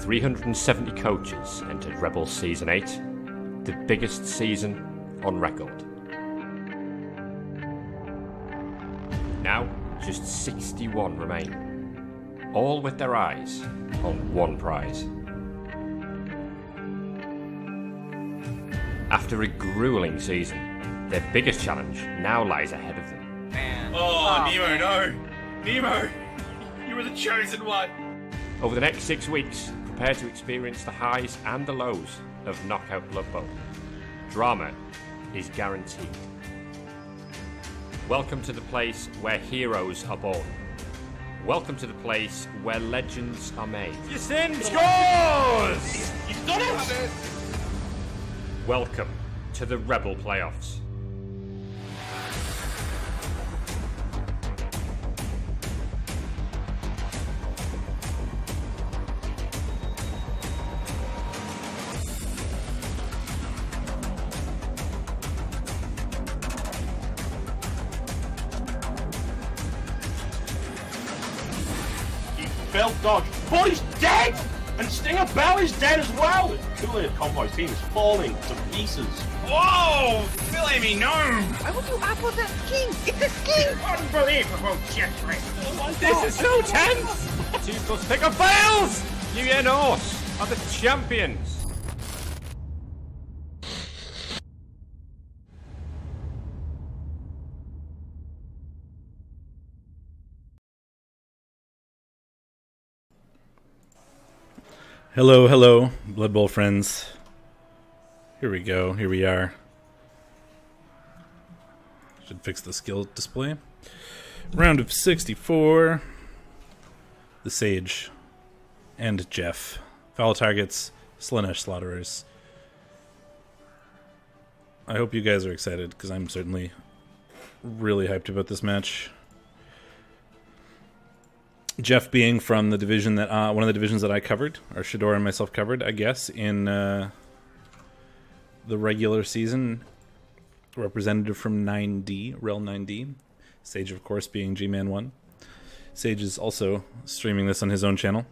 370 coaches entered REBBL Season 8, the biggest season on record. Now, just 61 remain, all with their eyes on one prize. After a grueling season, their biggest challenge now lies ahead of them. Man. Oh, Nemo, no! Nemo! You were the chosen one! Over the next 6 weeks, prepare to experience the highs and the lows of Knockout Blood Bowl. Drama is guaranteed. Welcome to the place where heroes are born. Welcome to the place where legends are made. Yasin scores! You've done it! Welcome to the REBBL Playoffs. Belt dodge. Body's dead! And Stinger Bell is dead as well! Kool-Aid Combo's team is falling to pieces. Whoa! Filet mignon! Why would you apple that king? It's a king! Unbelievable, Jeffrey! This is so tense! 2+ pick-up fails! You Norse are the champions! Hello, hello, Blood Bowl friends. Here we go, here we are. Should fix the skill display. Round of 64. The Sage and Jeff. Foul targets, Slanesh Slaughterers. I hope you guys are excited, because I'm certainly really hyped about this match. Jeff being from the division that one of the divisions that I covered, or Shador and myself covered, I guess, in the regular season. Representative from 9D, Rel 9D. Sage, of course, being G-Man 1. Sage is also streaming this on his own channel.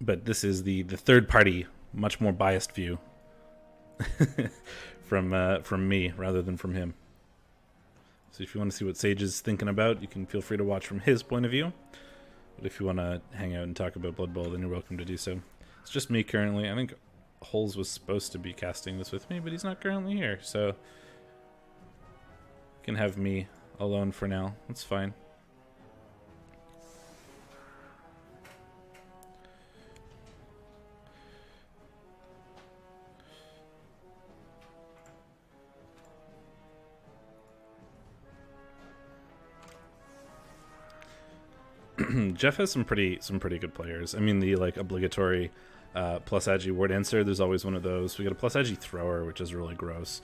But this is the third party, much more biased view from me rather than from him. So if you want to see what Sage is thinking about, you can feel free to watch from his point of view. But if you want to hang out and talk about Blood Bowl, then you're welcome to do so. It's just me currently. I think Holes was supposed to be casting this with me, but he's not currently here. So you can have me alone for now. That's fine. Jeff has some pretty good players. I mean, the obligatory plus agi word answer. There's always one of those. We got a plus agi thrower, which is really gross.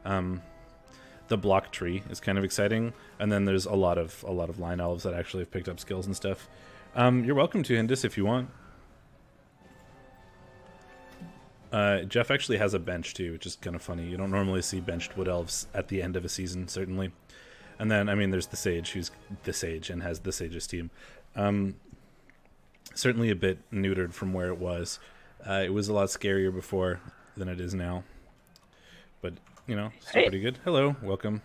The block tree is kind of exciting, and then there's a lot of line elves that actually have picked up skills and stuff. You're welcome to Hindus if you want. Jeff actually has a bench too, which is kind of funny. You don't normally see benched wood elves at the end of a season, certainly. And then, I mean, there's the Sage, who's the Sage and has the Sage's team. Certainly a bit neutered from where it was. It was a lot scarier before than it is now. But, you know, still pretty good. Hello, welcome.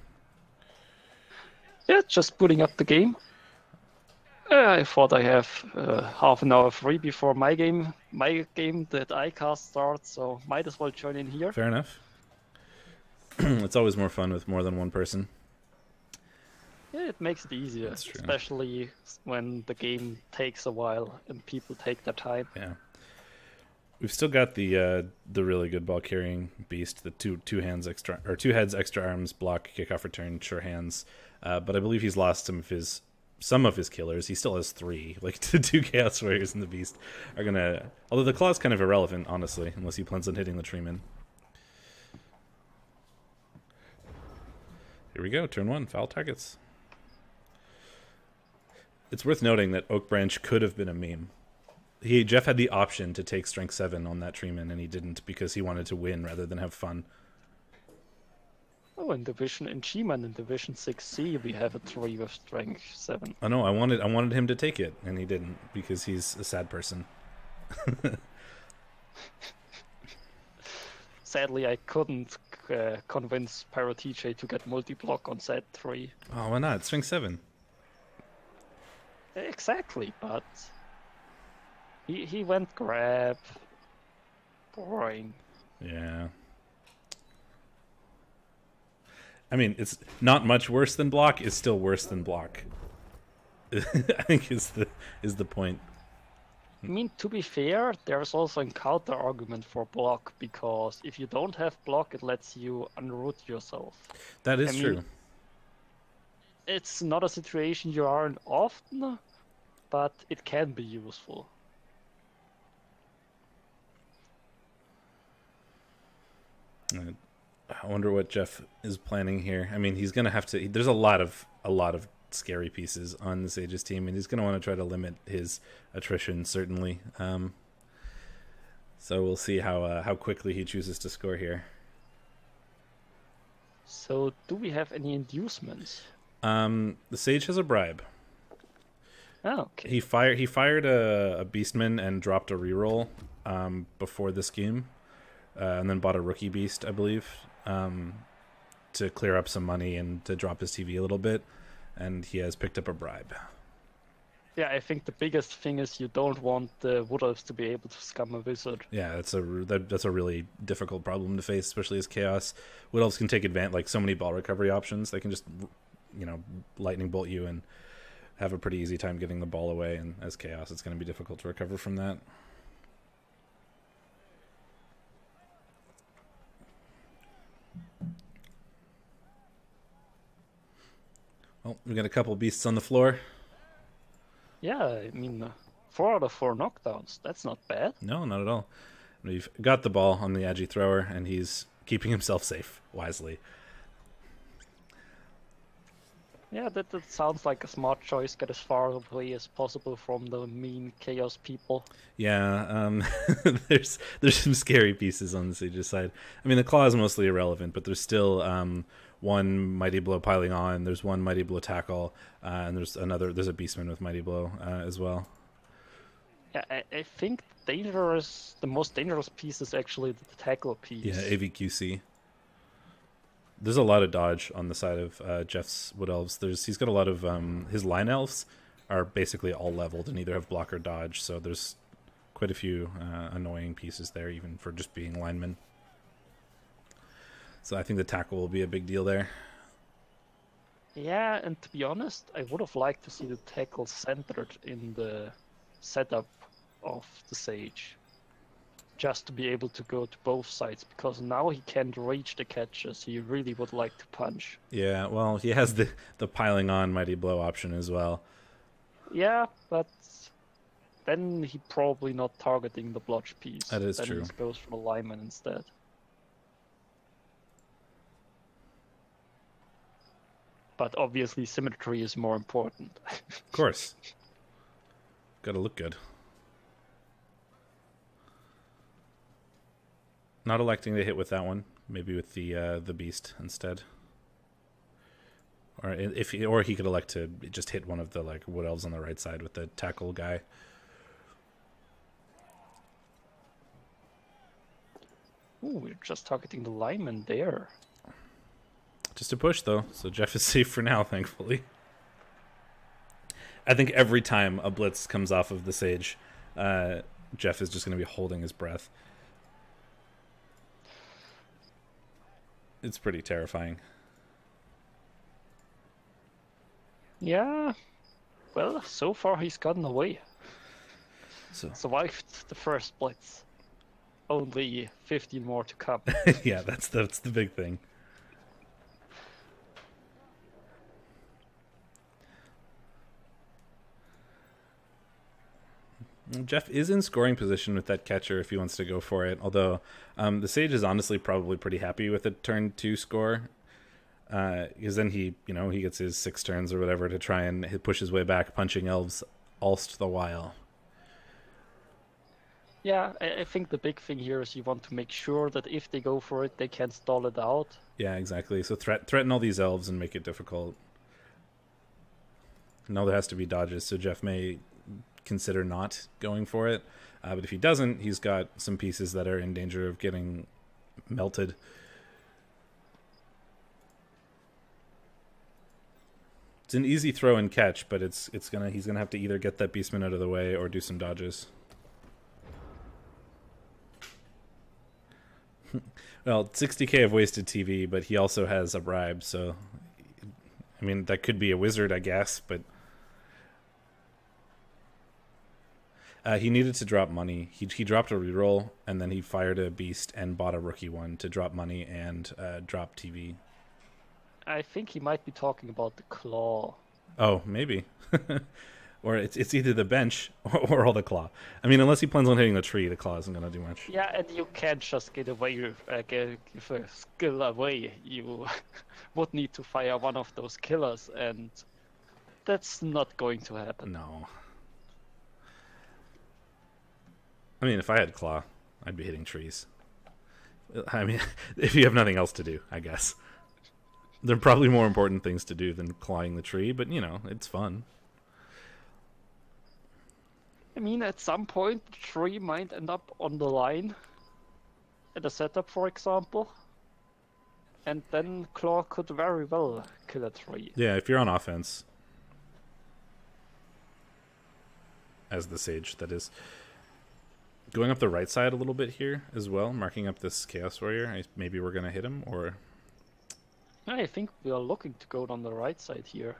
Yeah, just putting up the game. I thought I have half an hour free before my game that I cast starts, so might as well join in here. Fair enough. It's always more fun with more than one person. Yeah, it makes it easier, especially when the game takes a while and people take their time. Yeah, we've still got the really good ball carrying beast, the two heads, extra arms, block, kickoff, return, sure hands. But I believe he's lost some of his killers. He still has 3. Like the 2 Chaos Warriors and the beast are gonna. Although the claw's kind of irrelevant, honestly, unless he plans on hitting the treeman. Here we go, turn 1, foul targets. It's worth noting that Oak Branch could have been a meme. Jeff had the option to take Strength 7 on that treeman, and he didn't because he wanted to win rather than have fun. Oh, in G-Man in Division 6C, we have a 3 with Strength 7. I know. I wanted him to take it, and he didn't because he's a sad person. Sadly, I couldn't convince Pyro TJ to get multi-block on set 3. Oh, why not? Strength 7. Exactly, but he went grab. Boring. Yeah. I mean, it's not much worse than block. It's still worse than block. I think is the point. I mean, to be fair, there's also a counter argument for block, because if you don't have block, it lets you unroot yourself. That is true. It's not a situation you are in often, but it can be useful. I wonder what Jeff is planning here. I mean, he's gonna have to. There's a lot of scary pieces on the Sage's team, and he's gonna want to try to limit his attrition certainly. So we'll see how quickly he chooses to score here. So, do we have any inducements? The Sage has a bribe. Oh, okay. He fired a Beastman and dropped a reroll before this game, and then bought a rookie Beast, I believe, to clear up some money and to drop his TV a little bit, and he has picked up a bribe. Yeah, I think the biggest thing is you don't want the Wood Elves to be able to scum a wizard. Yeah, that's a really difficult problem to face, especially as Chaos. Wood Elves can take advantage, like so many ball recovery options. They can just, lightning bolt you and have a pretty easy time getting the ball away, and as Chaos, it's going to be difficult to recover from that. Well, we got a couple beasts on the floor. Yeah, I mean, 4 out of 4 knockdowns. That's not bad. No, not at all. We've got the ball on the Agi thrower, and he's keeping himself safe wisely. Yeah, that sounds like a smart choice. Get as far away as possible from the mean Chaos people. Yeah, there's some scary pieces on the Sage's side. I mean, the claw is mostly irrelevant, but there's still one Mighty Blow piling on. There's one Mighty Blow tackle, and there's a Beastman with Mighty Blow as well. Yeah, I think the most dangerous piece is actually the tackle piece. Yeah, AVQC. There's a lot of dodge on the side of Jeff's Wood Elves. He's got a lot of his line elves are basically all leveled and either have block or dodge, so there's quite a few annoying pieces there, even for just being linemen. So I think the tackle will be a big deal there. Yeah, and to be honest, I would have liked to see the tackle centered in the setup of the Sage. Just to be able to go to both sides, because now he can't reach the catches he really would like to punch. Yeah, well, he has the piling on Mighty Blow option as well. Yeah, but then he probably not targeting the blotch piece. That is true. Then he goes for the lineman instead. But obviously symmetry is more important. Of course. Gotta look good. Not electing to hit with that one. Maybe with the beast instead. Or he could elect to just hit one of the Wood Elves on the right side with the tackle guy. Ooh, we're just targeting the lineman there. Just a push, though, so Jeff is safe for now, thankfully. I think every time a blitz comes off of the Sage, Jeff is just going to be holding his breath. It's pretty terrifying. Yeah, well, so far he's gotten away. So survived the first blitz. Only 15 more to come. yeah, that's the big thing. Jeff is in scoring position with that catcher if he wants to go for it. Although the Sage is honestly probably pretty happy with a turn 2 score, because then he gets his 6 turns or whatever to try and push his way back, punching elves alst the while. Yeah, I think the big thing here is you want to make sure that if they go for it, they can stall it out. Yeah, exactly. So threaten all these elves and make it difficult. Now there has to be dodges, so Jeff may consider not going for it. But if he doesn't, he's got some pieces that are in danger of getting melted. It's an easy throw and catch, but he's gonna have to either get that beastman out of the way or do some dodges. Well, 60k of wasted TV, but he also has a bribe, so I mean that could be a wizard, I guess, but he needed to drop money. He dropped a reroll, and then he fired a beast and bought a rookie one to drop money and drop TV. I think he might be talking about the claw. Oh, maybe. Or it's either the bench or all the claw. I mean, unless he plans on hitting the tree, the claw isn't going to do much. Yeah, and you can't just give a skill away. You would need to fire one of those killers, and that's not going to happen. No. I mean, if I had claw, I'd be hitting trees. I mean, if you have nothing else to do, I guess. There are probably more important things to do than clawing the tree, but, you know, it's fun. I mean, at some point, the tree might end up on the line at a setup, for example. And then Claw could very well kill a tree. Yeah, if you're on offense. As the Sage, that is. Going up the right side a little bit here as well, marking up this Chaos Warrior. Maybe we're going to hit him, or... I think we are looking to go on the right side here.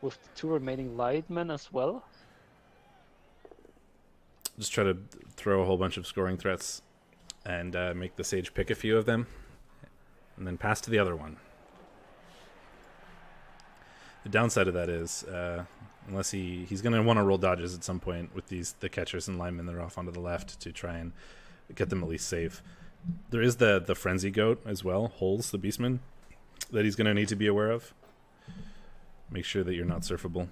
With the 2 remaining linemen as well. Just try to throw a whole bunch of scoring threats and make the Sage pick a few of them, and then pass to the other one. The downside of that is, unless he's going to want to roll dodges at some point with the catchers and linemen that are off onto the left to try and get them at least safe. There is the Frenzy Goat as well, Holes, the Beastman, that he's going to need to be aware of. Make sure that you're not surfable.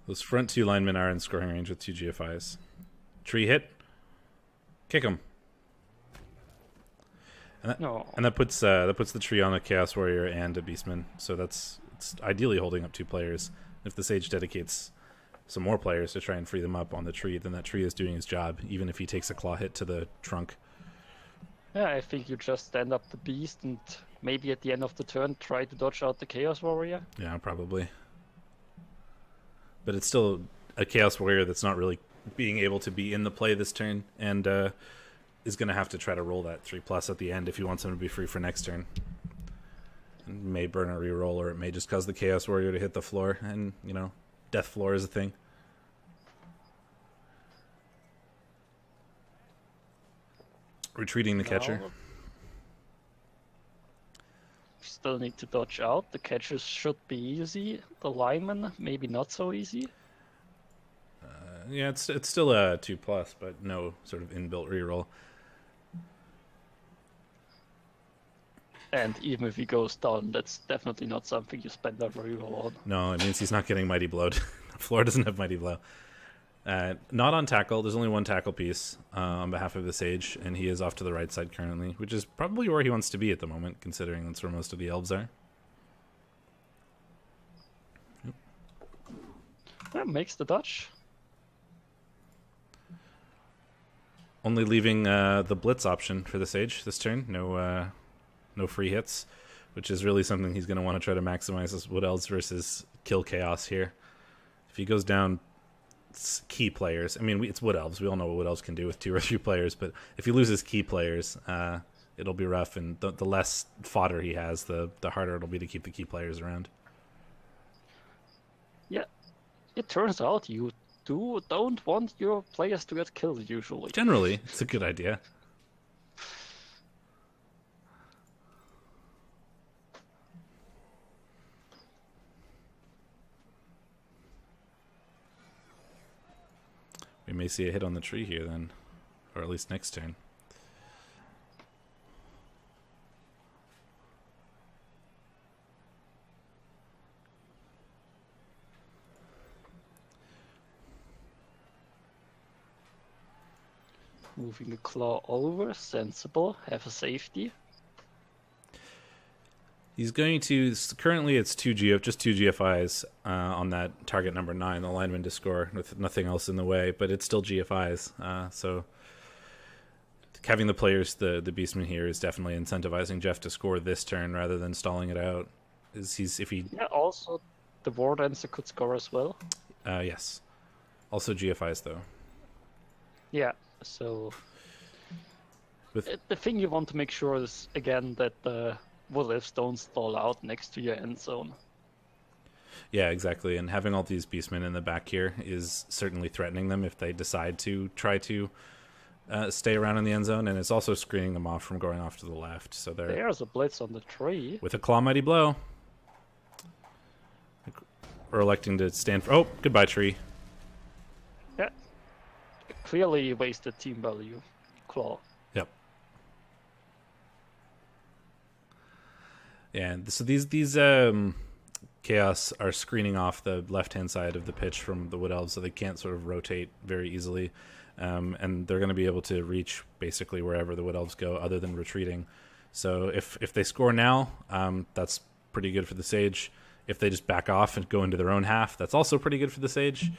Those front 2 linemen are in scoring range with 2 GFIs. Tree hit. Kick him. And that puts the tree on a Chaos Warrior and a Beastman. So it's ideally holding up 2 players. If the Sage dedicates some more players to try and free them up on the tree, then that tree is doing his job, even if he takes a claw hit to the trunk. Yeah, I think you just stand up the beast and maybe at the end of the turn try to dodge out the Chaos Warrior. Yeah, probably. But it's still a Chaos Warrior that's not really being able to be in the play this turn, and is going to have to try to roll that 3+ at the end if he wants him to be free for next turn. It may burn a reroll, or it may just cause the Chaos Warrior to hit the floor, and, you know, death floor is a thing. Retreating the catcher. Still need to dodge out. The catchers should be easy. The linemen, maybe not so easy. Yeah, it's still a 2+, but no sort of inbuilt reroll. And even if he goes down, that's definitely not something you spend a reroll on. No, it means he's not getting Mighty Blowed. The floor doesn't have Mighty Blow. Not on tackle. There's only 1 tackle piece on behalf of the Sage, and he is off to the right side currently, which is probably where he wants to be at the moment, considering that's where most of the elves are. Yeah, makes the dodge. Only leaving the blitz option for the Sage this turn. No free hits, which is really something he's going to want to try to maximize as Wood Elves versus Kill Chaos here. If he goes down key players, I mean, it's Wood Elves. We all know what Wood Elves can do with 2 or 3 players, but if he loses key players, it'll be rough, and the less fodder he has, the harder it'll be to keep the key players around. Yeah, it turns out you don't want your players to get killed usually. Generally, it's a good idea. We may see a hit on the tree here then, or at least next turn. Moving the claw over, sensible, have a safety. He's going to currently it's just two GFIs on that target number 9, the lineman to score with nothing else in the way, but it's still GFIs. So having the players, the beastman here is definitely incentivizing Jeff to score this turn rather than stalling it out. Yeah, also the war dancer could score as well. Yes. Also GFIs though. Yeah, so With the thing you want to make sure is again that the Woodies don't stall out next to your end zone. Yeah, exactly. And having all these beastmen in the back here is certainly threatening them if they decide to try to stay around in the end zone, and it's also screening them off from going off to the left. So there's a blitz on the tree. With a claw mighty blow. Or electing to stand for... Oh, goodbye, tree. Yeah. Clearly wasted team value. Claw. Yep. Yeah, and so these Chaos are screening off the left-hand side of the pitch from the Wood Elves, so they can't sort of rotate very easily. And they're going to be able to reach basically wherever the Wood Elves go other than retreating. So if they score now, that's pretty good for the Sage. If they just back off and go into their own half, that's also pretty good for the Sage.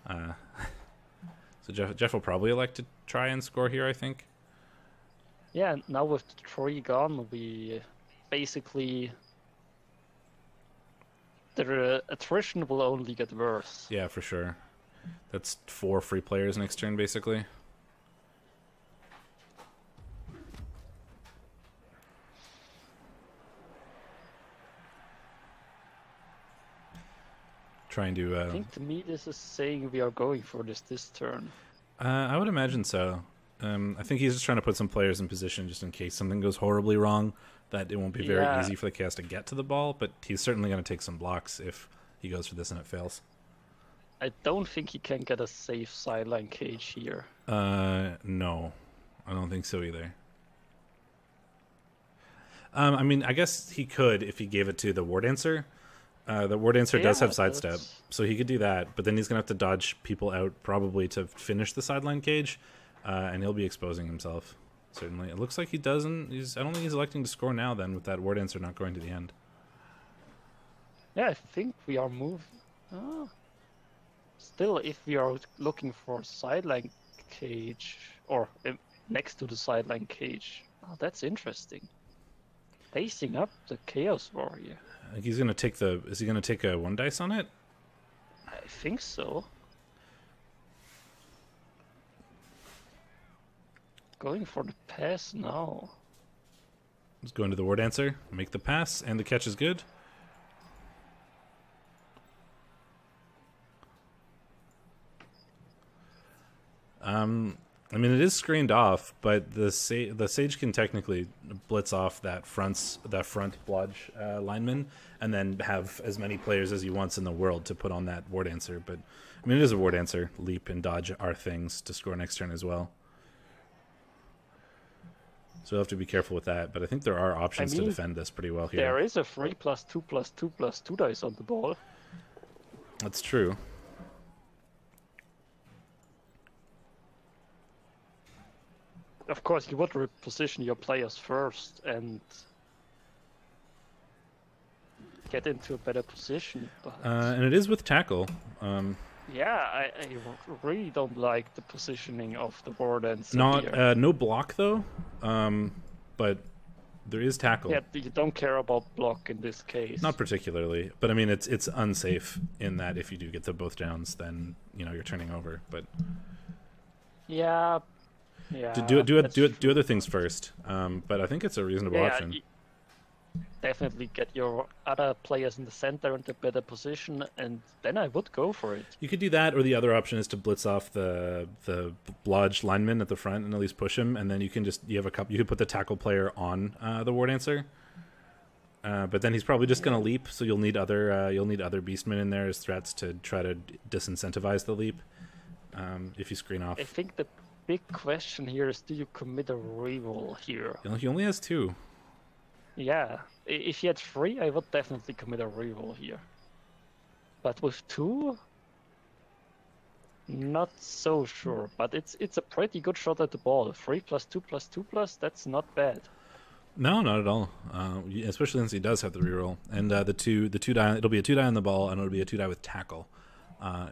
So Jeff will probably elect to try and score here, I think. Yeah, now with the tree gone, we basically... The attrition will only get worse. Yeah, for sure. That's 4 free players next turn, basically. Trying to... I think to me this is saying we are going for this turn. I would imagine so. I think he's just trying to put some players in position just in case something goes horribly wrong, that it won't be very easy for the Chaos to get to the ball, but he's certainly going to take some blocks if he goes for this and it fails. I don't think he can get a safe sideline cage here. No. I don't think so either. I mean, I guess he could if he gave it to the War Dancer. The War Dancer does have sidestep, so he could do that, but then he's going to have to dodge people out probably to finish the sideline cage, and he'll be exposing himself, certainly. It looks like he doesn't. I don't think he's electing to score now then, with that War Dancer not going to the end. Yeah, I think we are moving. Still, if we are looking for sideline cage, or next to the sideline cage, that's interesting. Facing up the Chaos Warrior. I think he's going to take the... Is he going to take a 1 dice on it? I think so. Going for the pass now. Let's go into the War Dancer, make the pass, and the catch is good. I mean, it is screened off, but the Sage can technically blitz off that front blodge lineman, and then have as many players as he wants in the world to put on that War Dancer. But I mean, it is a War Dancer. Leap and dodge are things to score next turn as well. So we'll have to be careful with that. But I think there are options to defend this pretty well here. There is a 3+2+2+2 dice on the ball. That's true. Of course, you would reposition your players first and get into a better position. But... and it is with tackle. Yeah, I really don't like the positioning of the War Dancer. No block though, but there is tackle. Yeah, you don't care about block in this case. Not particularly, but I mean it's unsafe in that if you do get the both downs, then you're turning over. But yeah. Yeah, do other things first, but I think it's a reasonable option. Definitely get your other players in the center into a better position, and then I would go for it. You could do that, or the other option is to blitz off the blodge lineman at the front and at least push him, and then you can you could put the tackle player on the War Dancer. But then he's probably just going to leap, so you'll need other beastmen in there as threats to try to disincentivize the leap. If you screen off, I think the big question here is, do you commit a reroll here? He only has 2. Yeah, if he had 3, I would definitely commit a reroll here. But with 2, Not so sure, but it's a pretty good shot at the ball. 3+2+2+, that's not bad. No, not at all. Especially since he does have the reroll, and the two die. It'll be a 2 die on the ball, and it'll be a 2 die with tackle.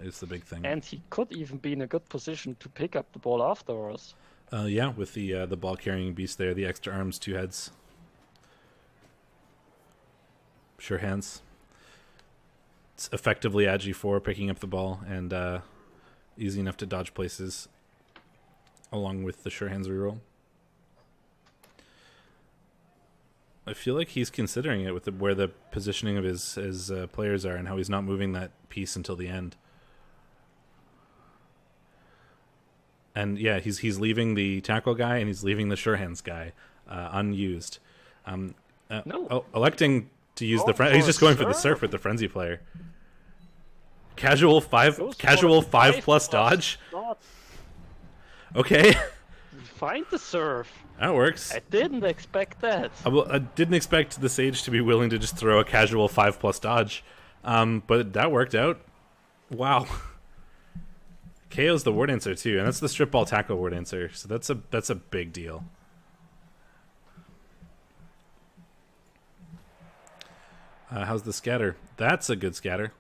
Is the big thing. And he could even be in a good position to pick up the ball afterwards. Yeah, with the ball carrying beast there, the extra arms, 2 heads, sure hands. It's effectively Agi 4 picking up the ball and easy enough to dodge places, along with the sure hands reroll. I feel like he's considering it with where the positioning of his players are and how he's not moving that piece until the end. And yeah, he's leaving the tackle guy and he's leaving the sure hands guy unused. No. Electing to use the he's just going for the surf with the frenzy player. Casual 5 plus dodge. Okay. Find the surf. That works. I didn't expect that. I didn't expect the Sage to be willing to just throw a casual 5 plus dodge, but that worked out. Wow. KO's the word answer too, and that's the strip ball tackle word answer. So that's a big deal. How's the scatter? That's a good scatter.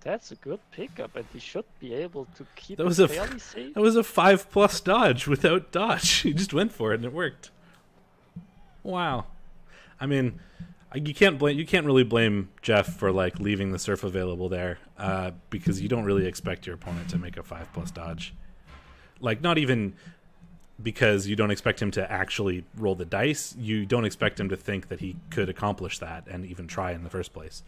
That's a good pickup, and he should be able to keep That was it fairly safe. That was a 5 plus dodge without dodge. He just went for it and it worked. Wow. I mean, you can't really blame Jeff for like leaving the surf available there, because you don't really expect your opponent to make a 5 plus dodge. Like, not even because you don't expect him to actually roll the dice. You don't expect him to think that he could accomplish that and even try in the first place.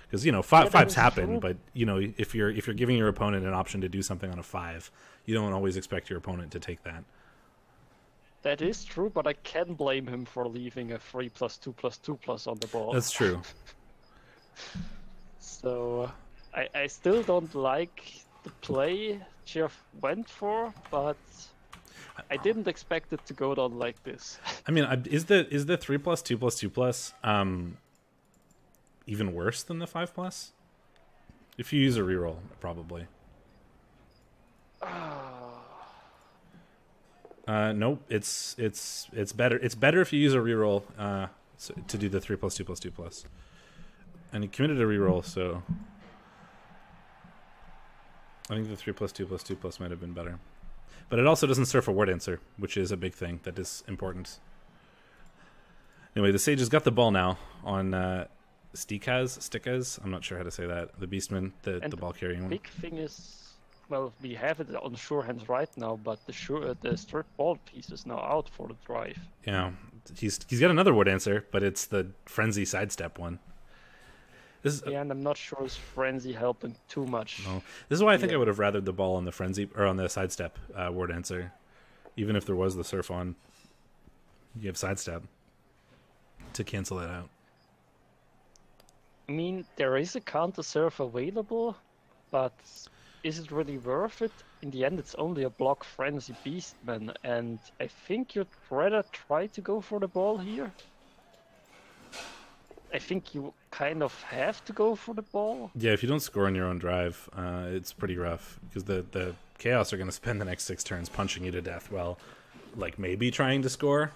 Because, you know, fives happen, true. but, you know, if you're giving your opponent an option to do something on a 5, you don't always expect your opponent to take that. That is true, but I can blame him for leaving a 3+2+2+ on the ball. That's true. So I still don't like the play Jeff went for, but I didn't expect it to go down like this. I mean, is the 3+2+2+ even worse than the 5 plus? If you use a reroll, probably. Nope. It's better. It's better if you use a reroll to do the 3+2+2+. And he committed a reroll, so I think the 3+2+2+ might have been better. But it also doesn't surf a word answer, which is a big thing that is important. Anyway, the Sage has got the ball now on Stikas. I'm not sure how to say that. The Beastman, the ball carrying one. Big thing is, well, we have it on sure hands right now, but the strip ball piece is now out for the drive. Yeah, he's got another word answer, but it's the frenzy sidestep one. And I'm not sure is frenzy helping too much. No, this is why I think I would have rathered the ball on the frenzy or on the sidestep word answer, even if there was the surf on. You have sidestep to cancel that out. I mean, there is a counter surf available, but is it really worth it? In the end, it's only a block frenzy beastman, and I think you'd rather try to go for the ball here. I think you kind of have to go for the ball. Yeah, if you don't score on your own drive, it's pretty rough, because the Chaos are going to spend the next 6 turns punching you to death while, like, maybe trying to score.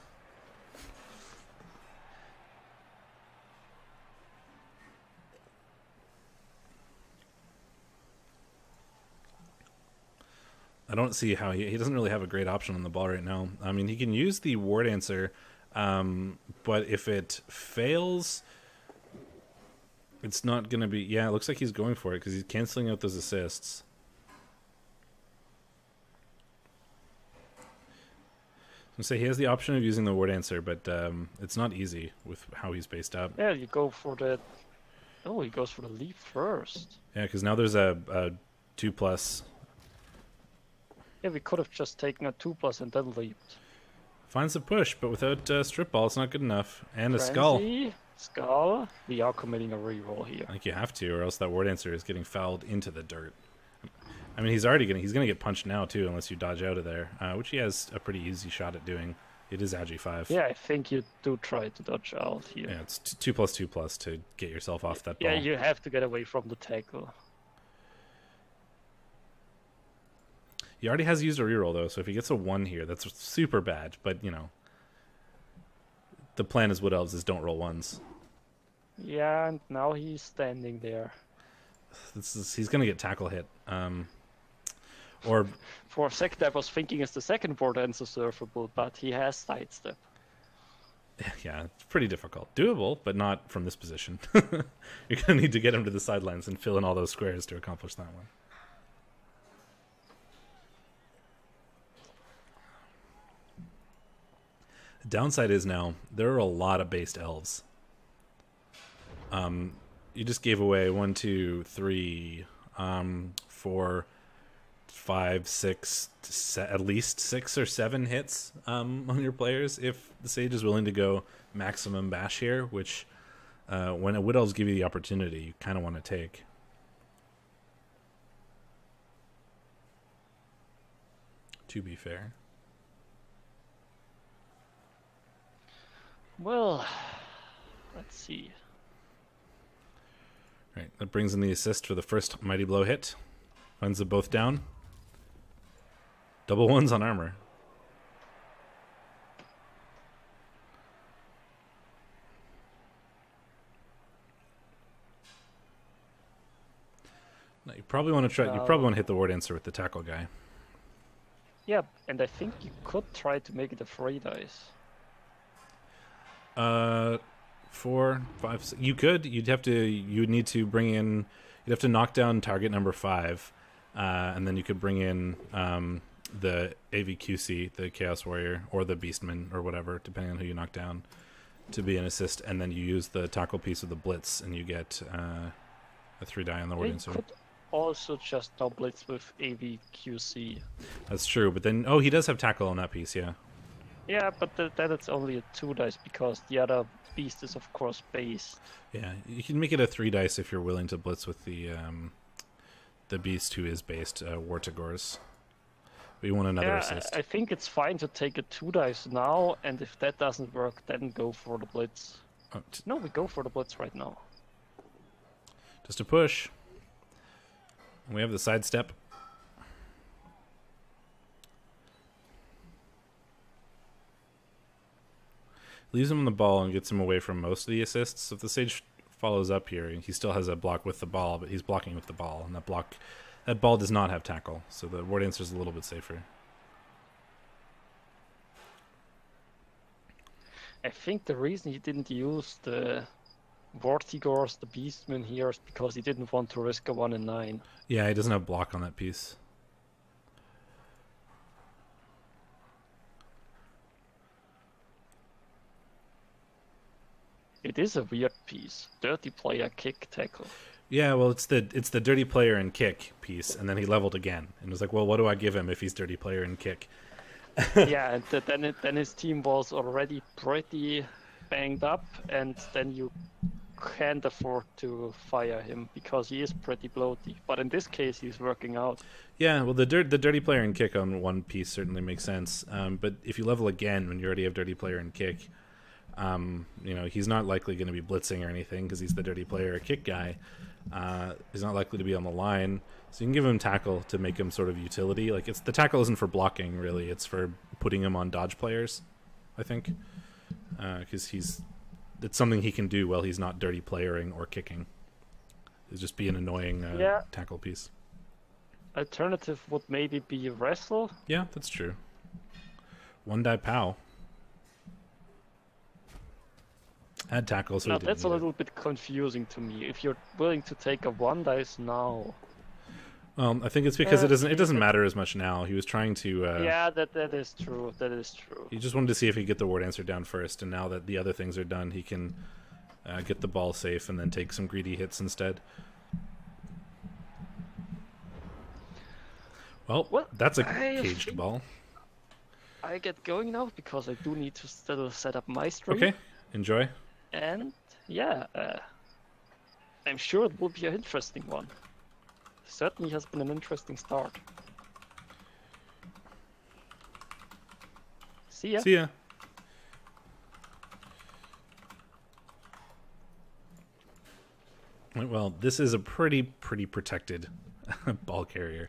I don't see how he doesn't really have a great option on the ball right now. I mean, he can use the ward answer, but if it fails, it's not going to be... Yeah, it looks like he's going for it because he's canceling out those assists. I say he has the option of using the ward answer, but it's not easy with how he's based up. Yeah, you go for the... Oh, he goes for the leap first. Yeah, because now there's a 2+. Yeah, we could have just taken a 2+ and then leaped. Finds a push, but without strip ball, it's not good enough. And a Frenzy, skull. Skull. We are committing a reroll here. I think you have to, or else that word answer is getting fouled into the dirt. I mean, he's gonna get punched now too, unless you dodge out of there, which he has a pretty easy shot at doing. It is Agi 5. Yeah, I think you do try to dodge out here. Yeah, it's 2+2+ to get yourself off that ball. Yeah, you have to get away from the tackle. He already has used a reroll, though, so if he gets a 1 here, that's super bad. But, you know, the plan as Wood Elves is don't roll 1s. Yeah, and now he's standing there. He's going to get tackle hit. Or For a second, I was thinking it's the second board ends surfable, but he has sidestep. yeah, it's pretty difficult. Doable, but not from this position. You're going to need to get him to the sidelines and fill in all those squares to accomplish that one. The downside is now there are a lot of based elves. You just gave away 1, 2, 3, 4, 5, 6, at least 6 or 7 hits on your players if the Sage is willing to go maximum bash here, which when a Wood Elves give you the opportunity, you kind of want to take. To be fair. Well, let's see. Right, that brings in the assist for the first Mighty Blow hit. Finds them both down. Double 1s on armor. Now you probably want to try. You probably want to hit the ward answer with the tackle guy. Yeah, and I think you could try to make it a 3 dice. 4, 5, 6. You could. You'd have to. You would need to bring in. You'd have to knock down target number 5, and then you could bring in the AVQC, the Chaos Warrior, or the Beastman, or whatever, depending on who you knock down, to be an assist. And then you use the tackle piece of the Blitz, and you get a 3 die on the ward answer. Could also just now blitz with AVQC. That's true, but then he does have tackle on that piece, yeah. Yeah, but then it's only a 2 dice because the other beast is of course based. Yeah, you can make it a 3 dice if you're willing to blitz with the beast who is based, Wartigors. But you want another assist. I think it's fine to take a 2 dice now, and if that doesn't work, then go for the blitz. No, we go for the blitz right now. Just a push. And we have the sidestep. Leaves him on the ball and gets him away from most of the assists. If the Sage follows up here, he still has a block with the ball, but he's blocking with the ball, and that ball does not have tackle, so the ward answer is a little bit safer. I think the reason he didn't use the Vortigors, the Beastmen here, is because he didn't want to risk a 1 in 9. Yeah, he doesn't have block on that piece. It is a weird piece. Dirty player, kick, tackle. Yeah, well, it's the dirty player and kick piece, and then he leveled again, and was like, well, what do I give him if he's dirty player and kick? Yeah, and then his team was already pretty banged up, and then you can't afford to fire him because he is pretty bloaty. But in this case, he's working out. Yeah, well, the dirty player and kick on one piece certainly makes sense. But if you level again when you already have dirty player and kick, he's not likely going to be blitzing or anything because he's the dirty player or kick guy. He's not likely to be on the line, so you can give him tackle to make him sort of utility. Like the tackle isn't for blocking really; it's for putting him on dodge players, I think, because it's something he can do while he's not dirty playering or kicking. It'd just be an annoying tackle piece. Alternative would maybe be wrestle. Yeah, that's true. 1 die pow. Add tackle. So now that's a little bit confusing to me. If you're willing to take a 1 dice now. Well, I think it's because it doesn't matter as much now. He was trying to. Yeah, that is true. That is true. He just wanted to see if he could get the ward answer down first, and now that the other things are done, he can get the ball safe and then take some greedy hits instead. Well, that's a caged ball. I get going now because I do need to still set up my stream. Okay, enjoy. And yeah, I'm sure it will be an interesting one. Certainly has been an interesting start. See ya. See ya. Well, this is a pretty protected ball carrier.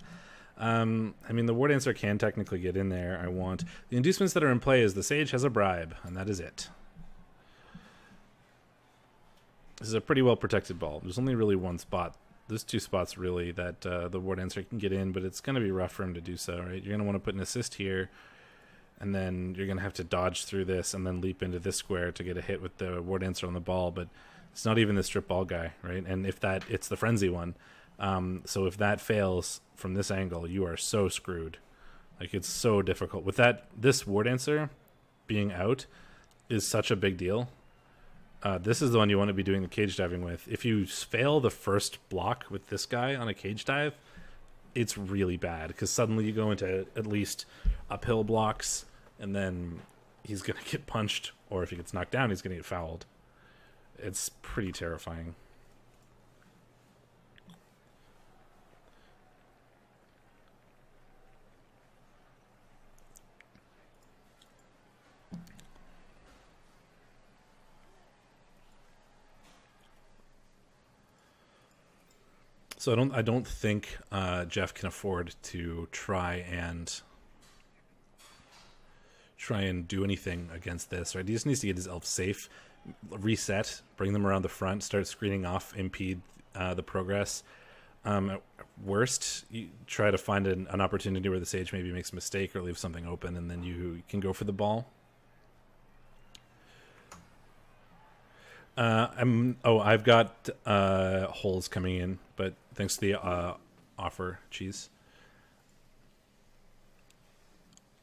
I mean, the War Dancer can technically get in there. I want the inducements that are in play is the Sage has a bribe, and that is it. This is a pretty well protected ball. There's only really one spot. There's two spots really that the War Dancer can get in, but it's going to be rough for him to do so, right? You're going to want to put an assist here, and then you're going to have to dodge through this and then leap into this square to get a hit with the War Dancer on the ball, but it's not even the strip ball guy, right? And if that, it's the frenzy one. So if that fails from this angle, you are so screwed. Like, it's so difficult. With that, this War Dancer being out is such a big deal. This is the one you want to be doing the cage diving with. If you fail the first block with this guy on a cage dive, it's really bad, because suddenly you go into at least uphill blocks, and then he's going to get punched, or if he gets knocked down, he's going to get fouled. It's pretty terrifying. So I don't think Jeff can afford to try and do anything against this, right? He just needs to get his elves safe, reset, bring them around the front, start screening off, impede the progress. At worst, you try to find an opportunity where the Sage maybe makes a mistake or leaves something open, and then you can go for the ball. I've got holes coming in, but thanks to the offer, Cheese.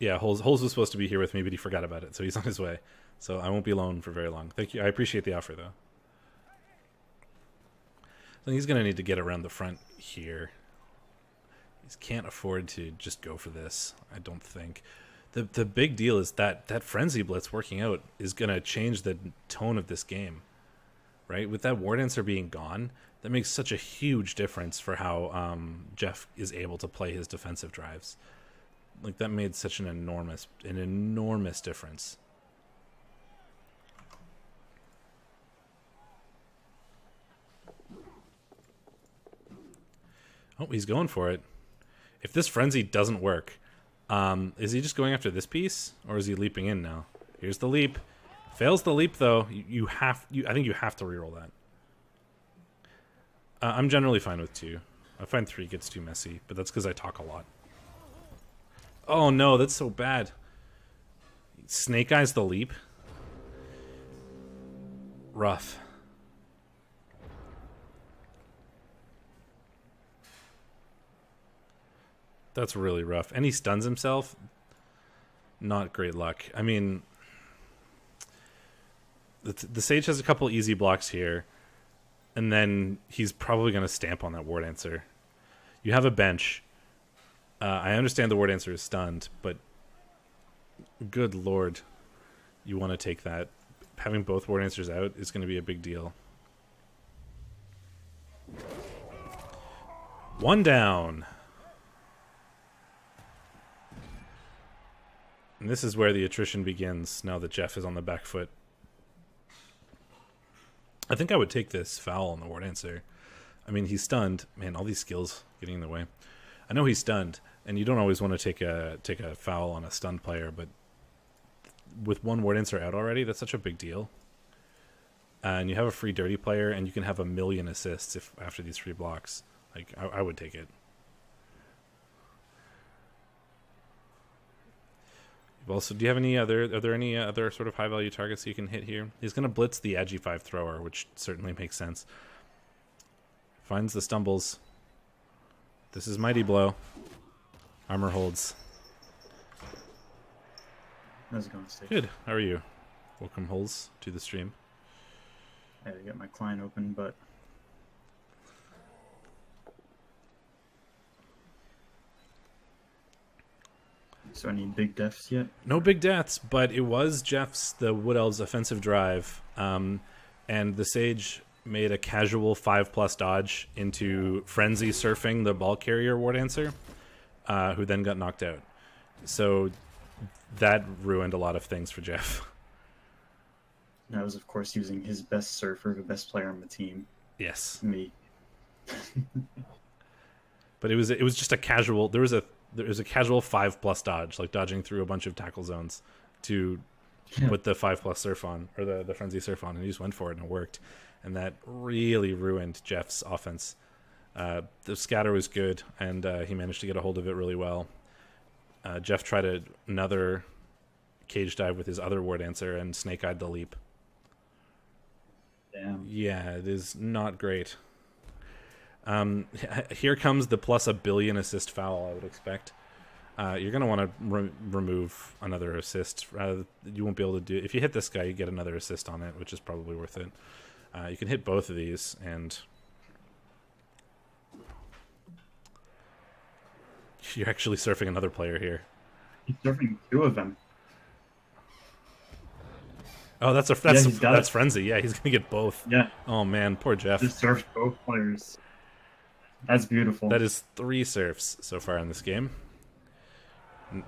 Yeah, Holes was supposed to be here with me, but he forgot about it, so he's on his way. So I won't be alone for very long. Thank you. I appreciate the offer, though. So he's going to need to get around the front here. He can't afford to just go for this, I don't think. The big deal is that Frenzy Blitz working out is going to change the tone of this game. Right? With that War Dancer being gone, that makes such a huge difference for how Jeff is able to play his defensive drives. Like, that made such an enormous difference. Oh, he's going for it. If this frenzy doesn't work, is he just going after this piece, or is he leaping in now? Here's the leap. Fails the leap, though. I think you have to reroll that. I'm generally fine with 2. I find 3 gets too messy, but that's because I talk a lot. Oh no, that's so bad. Snake Eyes the leap. Rough. That's really rough. And he stuns himself. Not great luck. I mean, the Sage has a couple easy blocks here, and then he's probably going to stamp on that War Dancer. You have a bench. I understand the War Dancer is stunned, but good lord, you want to take that. Having both War Dancers out is going to be a big deal. 1 down. And this is where the attrition begins, now that Jeff is on the back foot. I think I would take this foul on the War Dancer. I mean, he's stunned. Man, all these skills getting in the way. I know he's stunned, and you don't always want to take a foul on a stunned player, but with one War Dancer out already, that's such a big deal. And you have a free dirty player, and you can have 1,000,000 assists after these 3 blocks. Like, I would take it. Also, do you have any other? Are there any other sort of high value targets you can hit here? He's going to blitz the Agi5 thrower, which certainly makes sense. Finds the stumbles. This is Mighty Blow. Armor holds. How's it going, Steve? Good. How are you? Welcome, Holes, to the stream. I had to get my client open, but so any big deaths yet? No big deaths, but it was the Wood Elves' offensive drive, and the Sage made a casual 5+ dodge into Frenzy surfing the ball carrier War Dancer, who then got knocked out. So that ruined a lot of things for Jeff. And I was, of course, using his best surfer, the best player on the team. Yes. Me. but it was just a casual. There was a casual 5+ dodge, like dodging through a bunch of tackle zones to put the 5+ surf on, or the frenzy surf on, and he just went for it and it worked, and that really ruined Jeff's offense. The scatter was good, and he managed to get a hold of it really well. Jeff tried another cage dive with his other war dancer and snake-eyed the leap. Damn. Yeah, it is not great. Here comes the plus $1 billion assist foul, I would expect. You're going to want to remove another assist. You won't be able to do... If you hit this guy, you get another assist on it, which is probably worth it. You can hit both of these, and... You're actually surfing another player here. He's surfing 2 of them. Oh, that's Frenzy. Yeah, he's going to get both. Yeah. Oh, man, poor Jeff. Just surfed both players. That's beautiful. That is 3 surfs so far in this game. I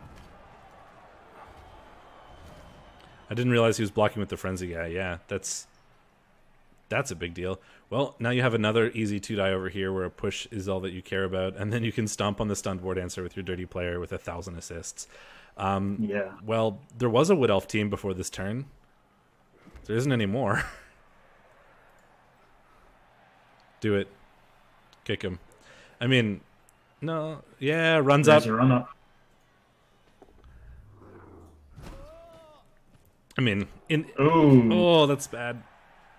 didn't realize he was blocking with the Frenzy guy. Yeah, that's a big deal. Well, now you have another easy 2-die over here where a push is all that you care about, and then you can stomp on the stunned war dancer with your dirty player with 1,000 assists. Yeah. Well, there was a Wood Elf team before this turn. There isn't anymore. Do it. Kick him. I mean, no. Yeah, runs There's up. a run up. I mean, Ooh. oh, that's bad.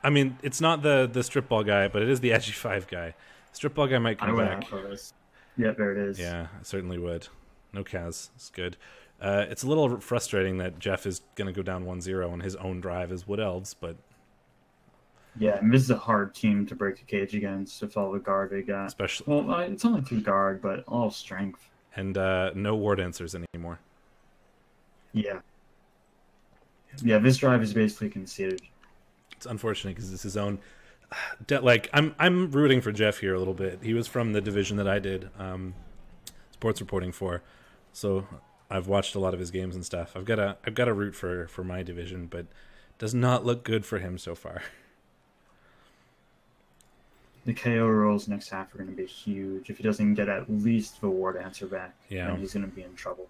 I mean, it's not the strip ball guy, but it is the edgy 5 guy. Strip ball guy might I come would back. have this. Yeah, there it is. Yeah, I certainly would. No Kaz. It's good. It's a little frustrating that Jeff is going to go down 1-0 on his own drive as Wood Elves, but... Yeah, and this is a hard team to break the cage against with all the guard they got. Especially... Well, it's only 2 guard, but all strength. And no war dancers anymore. Yeah. Yeah, this drive is basically conceded. It's unfortunate because it's his own. Like I'm rooting for Jeff here a little bit. He was from the division that I did sports reporting for, so I've watched a lot of his games and stuff. I've got a root for my division, but it does not look good for him so far. The KO rolls next half are going to be huge. If he doesn't get at least the war dancer back, then he's going to be in trouble.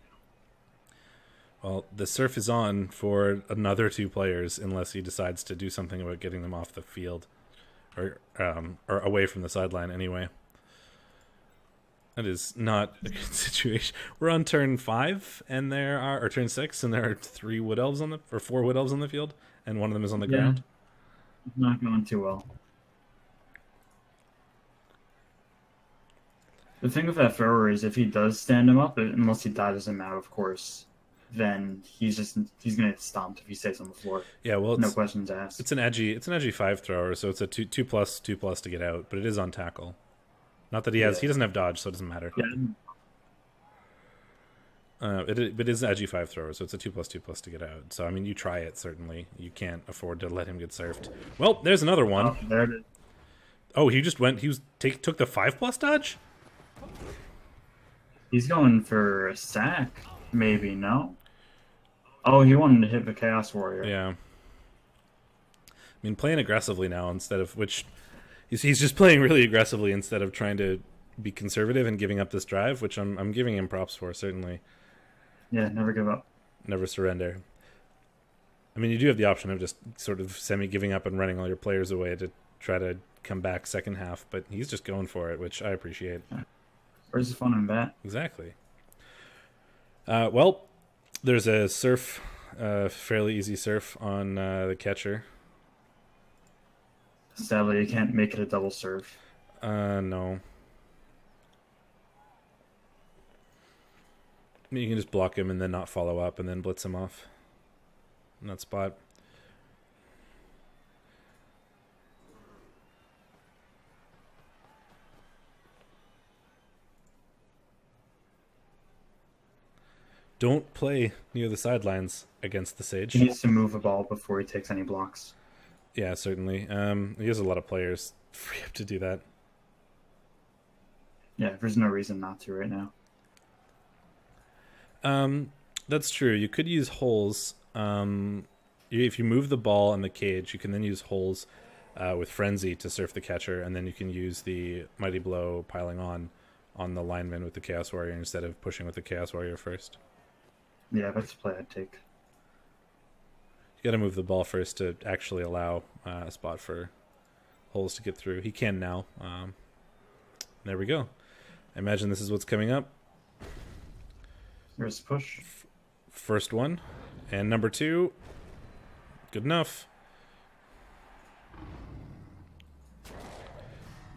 Well, the surf is on for another 2 players unless he decides to do something about getting them off the field, or away from the sideline anyway. That is not a good situation. We're on turn 5, and or turn 6, and there are 4 Wood Elves on the field, and one of them is on the ground. Not going too well. The thing with that thrower is if he does stand him up, unless he dodges him out, of course, then he's going to get stomped if he stays on the floor. Yeah, well, no questions asked. It's an edgy 5 thrower, so it's a 2+ to get out, but it is on tackle. Not that he doesn't have dodge, so it doesn't matter. Yeah. It is an edgy 5 thrower, so it's a 2+2+ to get out. So I mean, you try it certainly. You can't afford to let him get surfed. Well, there's another one. Oh, there it is. Oh, he just went. Took the 5+ dodge. He's going for a sack. Maybe, no? Oh, he wanted to hit the Chaos Warrior. Yeah. I mean, playing aggressively now instead of... Which... He's just playing really aggressively instead of trying to be conservative and giving up this drive, which I'm giving him props for, certainly. Yeah, never give up. Never surrender. I mean, you do have the option of just sort of semi-giving up and running all your players away to try to come back second half, but he's just going for it, which I appreciate. Yeah. Where's the fun in that? Exactly. Well, there's a surf, fairly easy surf on the catcher. Sadly, you can't make it a double surf. No. I mean, you can just block him and then not follow up and then blitz him off in that spot. Don't play near the sidelines against the Sage. He needs to move a ball before he takes any blocks. Yeah, certainly. He has a lot of players free up to do that. Yeah, there's no reason not to right now. That's true. You could use holes. If you move the ball in the cage, you can then use holes with Frenzy to surf the catcher, and then you can use the Mighty Blow piling on on the lineman with the Chaos Warrior instead of pushing with the Chaos Warrior first. Yeah, that's a play I'd take. You got to move the ball first to actually allow a spot for holes to get through. He can now. There we go. I imagine this is what's coming up. There's push. First one. And number 2. Good enough.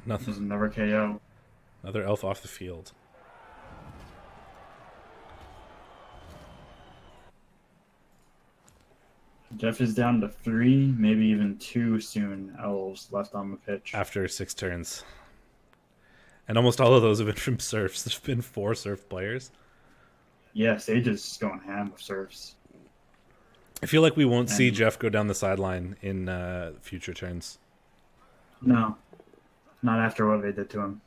Nothing. There's another KO. Another elf off the field. Jeff is down to 3, maybe even 2 soon elves left on the pitch. After 6 turns. And almost all of those have been from Serfs. There's been 4 Serf players. Yeah, Sage is going ham with Serfs. I feel like we won't see Jeff go down the sideline in future turns. No. Not after what they did to him.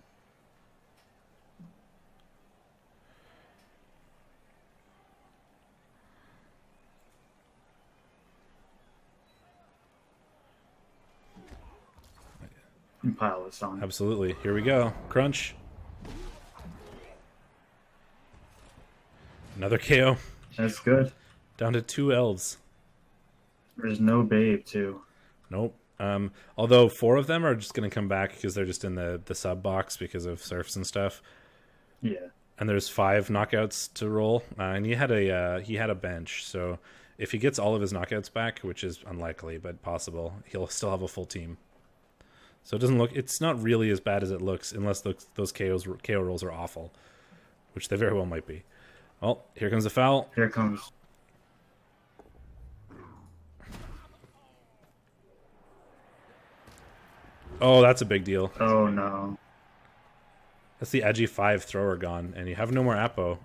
Pile this on. Absolutely. Here we go. Crunch. Another KO. That's good. Down to 2 elves. There's no babe, too. Nope. Although 4 of them are just going to come back because they're just in the sub box because of Serfs and stuff. Yeah. And there's 5 knockouts to roll. And he had a bench, so if he gets all of his knockouts back, which is unlikely but possible, he'll still have a full team. So it's not really as bad as it looks unless those KO rolls are awful, which they very well might be. Well, here comes the foul. Here it comes. Oh, that's a big deal. Oh, no. That's the Agi 5 thrower gone, and you have no more Apo.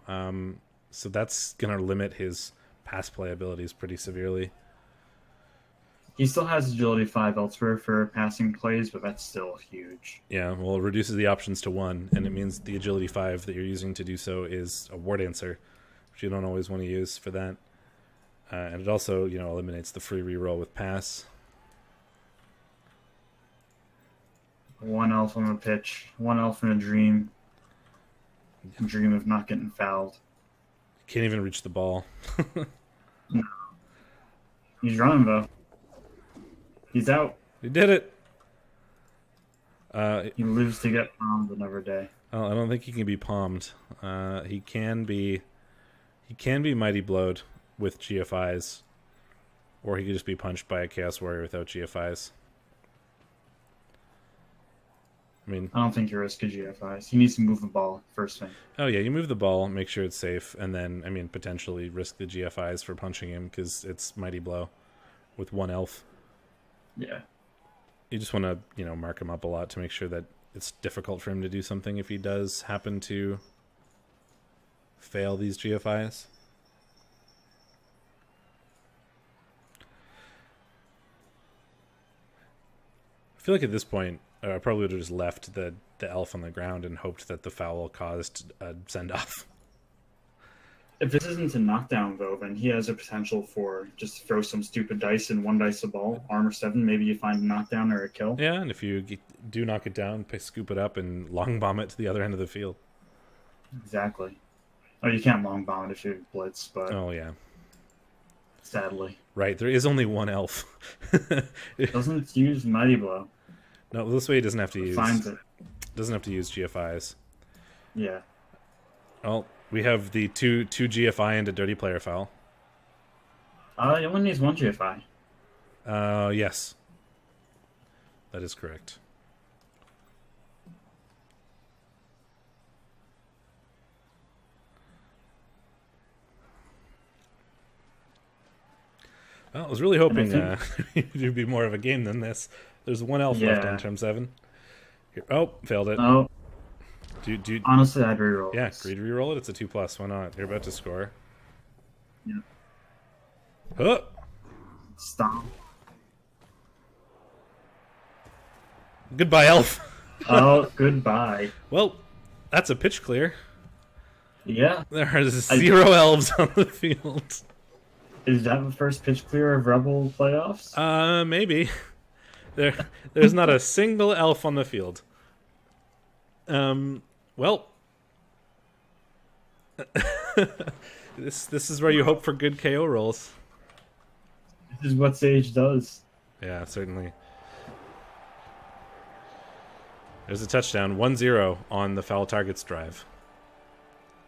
So that's going to limit his pass play abilities pretty severely. He still has agility 5 elsewhere for passing plays, but that's still huge. Yeah, well, it reduces the options to 1, and it means the agility 5 that you're using to do so is a War Dancer, which you don't always want to use for that. And it also, eliminates the free reroll with pass. 1 elf on the pitch, 1 elf in a dream. Dream of not getting fouled. Can't even reach the ball. No. He's running, though. He's out. He did it. He lives to get palmed another day. Oh, I don't think he can be palmed. He can be mighty blowed with GFIs, or he could just be punched by a Chaos Warrior without GFIs. I mean, I don't think you risk a GFIs. He needs to move the ball first thing. Oh yeah, you move the ball, make sure it's safe, and then potentially risk the GFIs for punching him because it's mighty blow with 1 elf. Yeah. You just want to, mark him up a lot to make sure that it's difficult for him to do something if he does happen to fail these GFIs. I feel like at this point, I probably would have just left the elf on the ground and hoped that the foul caused a send-off. If this isn't a knockdown, though, then he has a potential for just throw some stupid dice and 1 dice a ball. Armor 7, maybe you find a knockdown or a kill. Yeah, and if you do knock it down, scoop it up and long bomb it to the other end of the field. Exactly. Oh, you can't long bomb it if you blitz, but... Oh, yeah. Sadly. Right, there is only 1 elf. Doesn't use Mighty Blow. No, this way he doesn't have to use... Finds it. Doesn't have to use GFIs. Yeah. Well... We have the two GFI and a dirty player foul. He only needs 1 GFI. Yes. That is correct. Well, I was really hoping it'd be more of a game than this. There's 1 elf left on turn 7. Here. Oh, failed it. Oh. Honestly, I'd reroll. Yeah, agree to reroll it. It's a 2+. Why not? You're about to score. Yeah. Huh. Stop. Goodbye, elf. Oh, goodbye. Well, that's a pitch clear. Yeah. There are 0 elves on the field. Is that the first pitch clear of REBBL playoffs? Maybe. There's not a single elf on the field. Well, This is where you hope for good KO rolls. This is what Sage does. Yeah, certainly. There's a touchdown, 1-0 on the foul targets drive.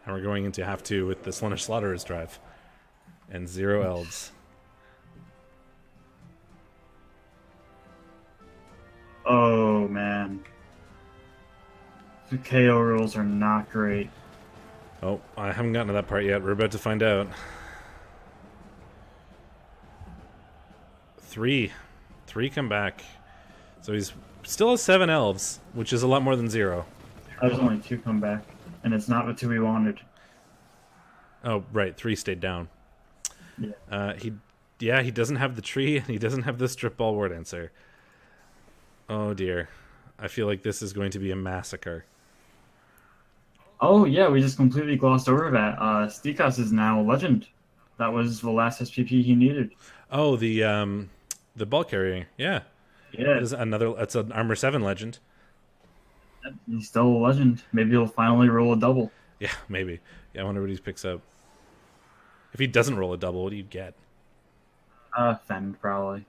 And we're going into half 2 with the Slunish Slaughterers drive. And 0 elves. Oh, man. The KO rolls are not great. Oh, I haven't gotten to that part yet. We're about to find out. 3 come back. So he's still has 7 elves, which is a lot more than 0. There's only 2 come back, and it's not the 2 we wanted. Oh, right. 3 stayed down. Yeah. He doesn't have the tree, and he doesn't have the strip ball war dancer. Oh, dear. I feel like this is going to be a massacre. Oh, yeah, we just completely glossed over that. Stikas is now a legend. That was the last SPP he needed. Oh, the ball carrier. Yeah. Yeah. That's an Armor 7 legend. He's still a legend. Maybe he'll finally roll a double. Yeah, maybe. Yeah, I wonder what he picks up. If he doesn't roll a double, what do you get? Fend, probably.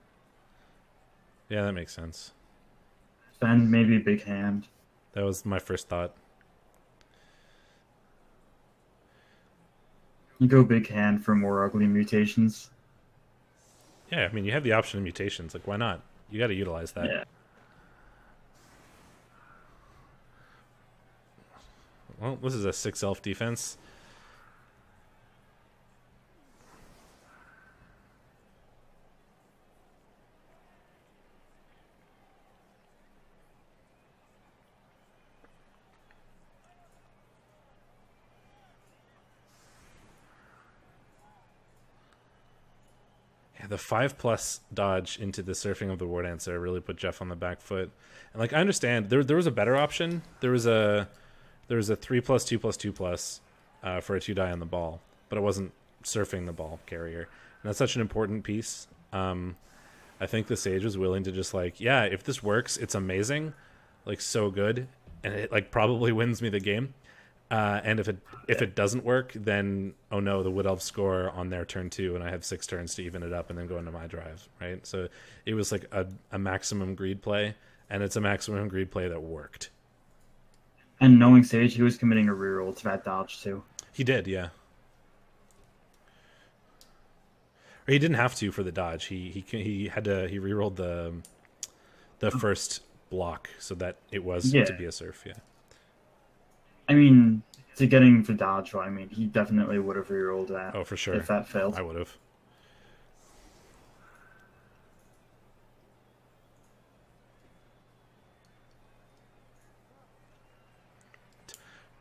Yeah, that makes sense. Fend, maybe big hand. That was my first thought. You go big hand for more ugly mutations. Yeah, I mean, you have the option of mutations. Like, why not? You got to utilize that. Yeah. Well, this is a 6 elf defense. The 5+ dodge into the surfing of the war dancer really put Jeff on the back foot. And like I understand there was a better option. There was a 3+2+2+ for a 2 die on the ball, but it wasn't surfing the ball carrier. And that's such an important piece. I think the Sage was willing to just like, yeah, if this works, it's amazing, like so good, and it like probably wins me the game. And if it doesn't work, then oh no, the Wood Elves score on their turn 2, and I have 6 turns to even it up, and then go into my drive, right? So it was like a maximum greed play, and it's a maximum greed play that worked. And knowing Sage, he was committing a reroll to that dodge too. He did, yeah. Or he didn't have to for the dodge. He rerolled the first block so that it was to be a surf, yeah. I mean, to getting the dodge, I mean, he definitely would have rerolled that. Oh, for sure. If that failed. I would have.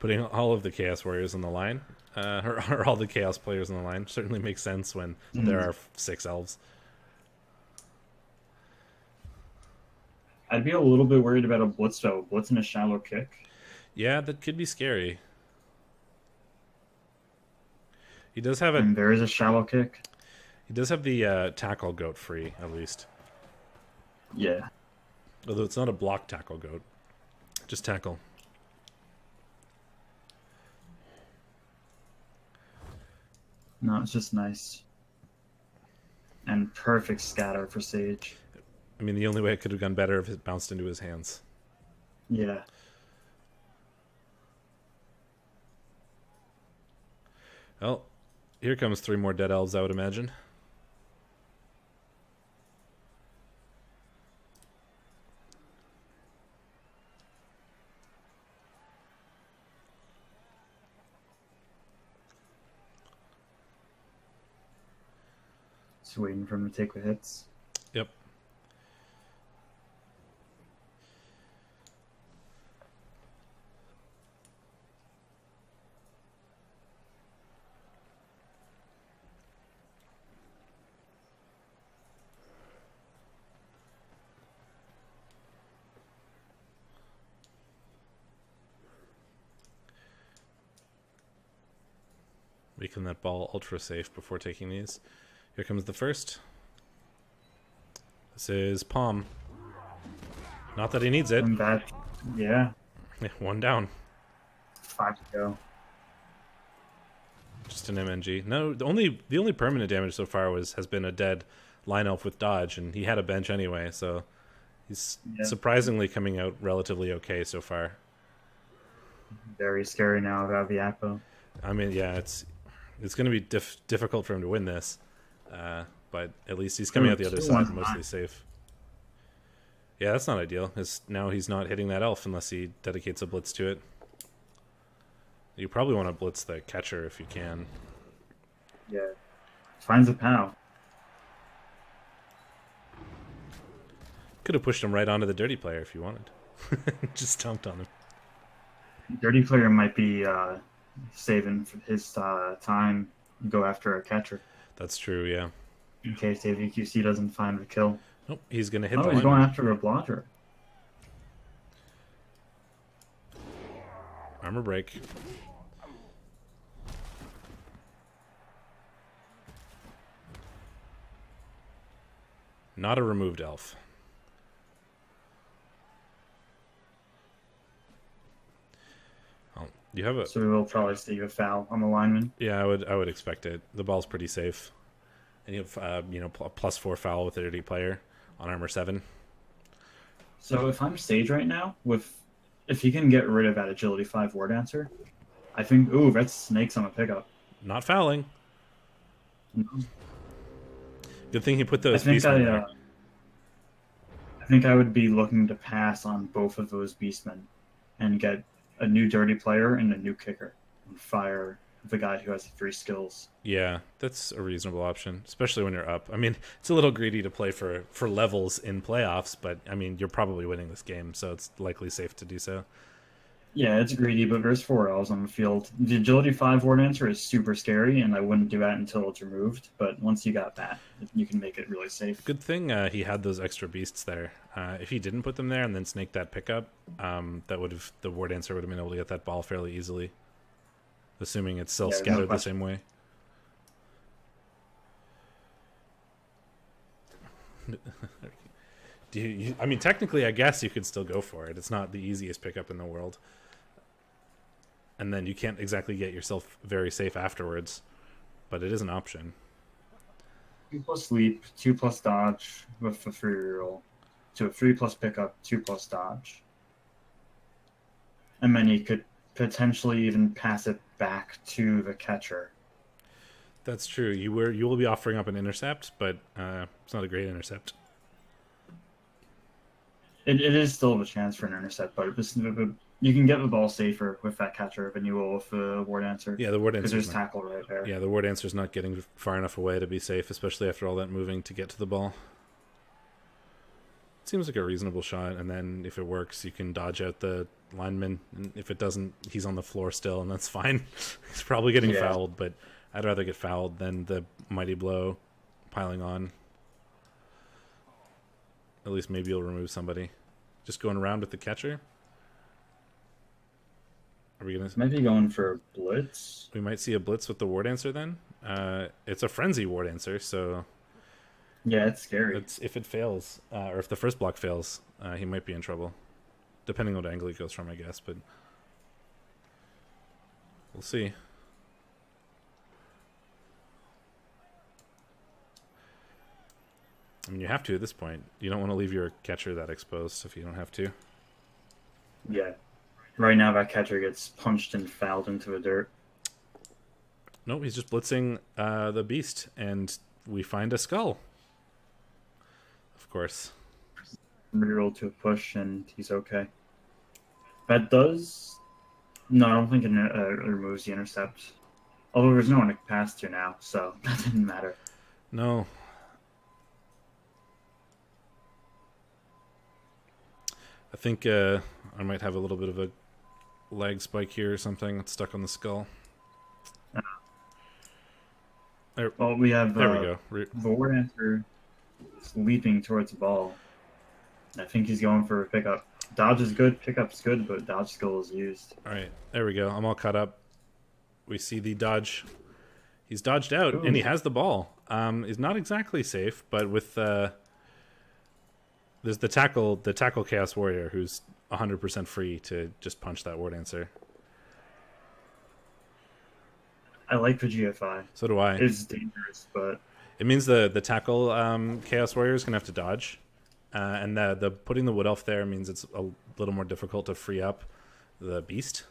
Putting all of the Chaos Warriors on the line, or all the Chaos players on the line, certainly makes sense when there are 6 elves. I'd be a little bit worried about a blitz, though. Blitz and a shallow kick. Yeah, that could be scary. He does have and there is a shallow kick. He does have the tackle goat free, at least. Yeah. Although it's not a block tackle goat. Just tackle. No, it's just nice. And perfect scatter for Sage. I mean, the only way it could have gone better if it bounced into his hands. Yeah. Well, here comes 3 more dead elves, I would imagine. Just waiting for him to take the hits. Yep. Making that ball ultra safe before taking these. Here comes the first. This is Palm. Not that he needs it. And that, yeah. 1 down. 5 to go. Just an MNG. No, the only permanent damage so far has been a dead line elf with dodge, and he had a bench anyway, so he's surprisingly coming out relatively okay so far. Very scary now about the Akpo. I mean, yeah, it's going to be difficult for him to win this, but at least he's coming out the other side mostly safe. Yeah, that's not ideal. Now he's not hitting that elf unless he dedicates a blitz to it. You probably want to blitz the catcher if you can. Yeah. Finds a POW. Could have pushed him right onto the dirty player if you wanted. Just stomped on him. Dirty player might be saving his time to go after a catcher. That's true, yeah. In case AVQC doesn't find the kill. Nope, he's going to hit the line. He's going after a blocker. Armor break. Not a removed elf. Oh, you have a. So we'll probably see a foul on the lineman. Yeah, I would expect it. The ball's pretty safe, and you have +4 foul with a dirty player on armor 7. So if I'm Sage right now, if he can get rid of that agility 5 war dancer, I think that's snakes on a pickup. Not fouling. No. Good thing he put those beastmen there. I think I would be looking to pass on both of those beastmen and get a new dirty player and a new kicker and fire the guy who has 3 skills. Yeah, that's a reasonable option, especially when you're up. I mean, it's a little greedy to play for levels in playoffs, but I mean, you're probably winning this game, so it's likely safe to do so. Yeah, it's greedy, but there's 4 elves on the field. The agility 5 war dancer is super scary, and I wouldn't do that until it's removed. But once you got that, you can make it really safe. Good thing he had those extra beasts there. If he didn't put them there and then snake that pickup, the war dancer would have been able to get that ball fairly easily, assuming it's still scattered the same way. I mean, technically, I guess you could still go for it. It's not the easiest pickup in the world. And then you can't exactly get yourself very safe afterwards, but it is an option. 2+ leap, 2+ dodge with a 3 reroll. So a 3+ pickup, 2+ dodge. And then you could potentially even pass it back to the catcher. That's true. You will be offering up an intercept, but it's not a great intercept. It is still a chance for an intercept, but you can get the ball safer with that catcher than you will with the war dancer. Yeah, the war dancer. Because there's tackle right there. Yeah, the war dancer's not getting far enough away to be safe, especially after all that moving to get to the ball. It seems like a reasonable shot, and then if it works, you can dodge out the lineman. And if it doesn't, he's on the floor still, and that's fine. He's probably getting fouled, but I'd rather get fouled than the mighty blow piling on. At least maybe you'll remove somebody. Just going around with the catcher. Are we gonna maybe going for a blitz? We might see a blitz with the war dancer then. It's a frenzy war dancer, so yeah, it's scary. If it fails, or if the first block fails, he might be in trouble. Depending on what angle he goes from, I guess, but we'll see. I mean, you have to at this point. You don't want to leave your catcher that exposed if you don't have to. Yeah. Right now, that catcher gets punched and fouled into the dirt. Nope, he's just blitzing the beast, and we find a skull. Of course. Reroll to a push, and he's okay. That does... No, I don't think it removes the intercept. Although there's no one to pass to now, so that didn't matter. No. I think I might have a little bit of a lag spike here or something. It's stuck on the skull. Well, we have there we go. The war dancer leaping towards the ball. I think he's going for a pickup. Dodge is good, pickup's good, but dodge skill is used. All right, there we go. I'm all caught up. We see the dodge. He's dodged out, and he has the ball. He's not exactly safe, but with there's the tackle Chaos Warrior, who's 100% free to just punch that war dancer. I like the GFI. So do I. It's dangerous, but It means the tackle Chaos Warrior is gonna have to dodge, and the putting the Wood Elf there means it's a little more difficult to free up the Beast.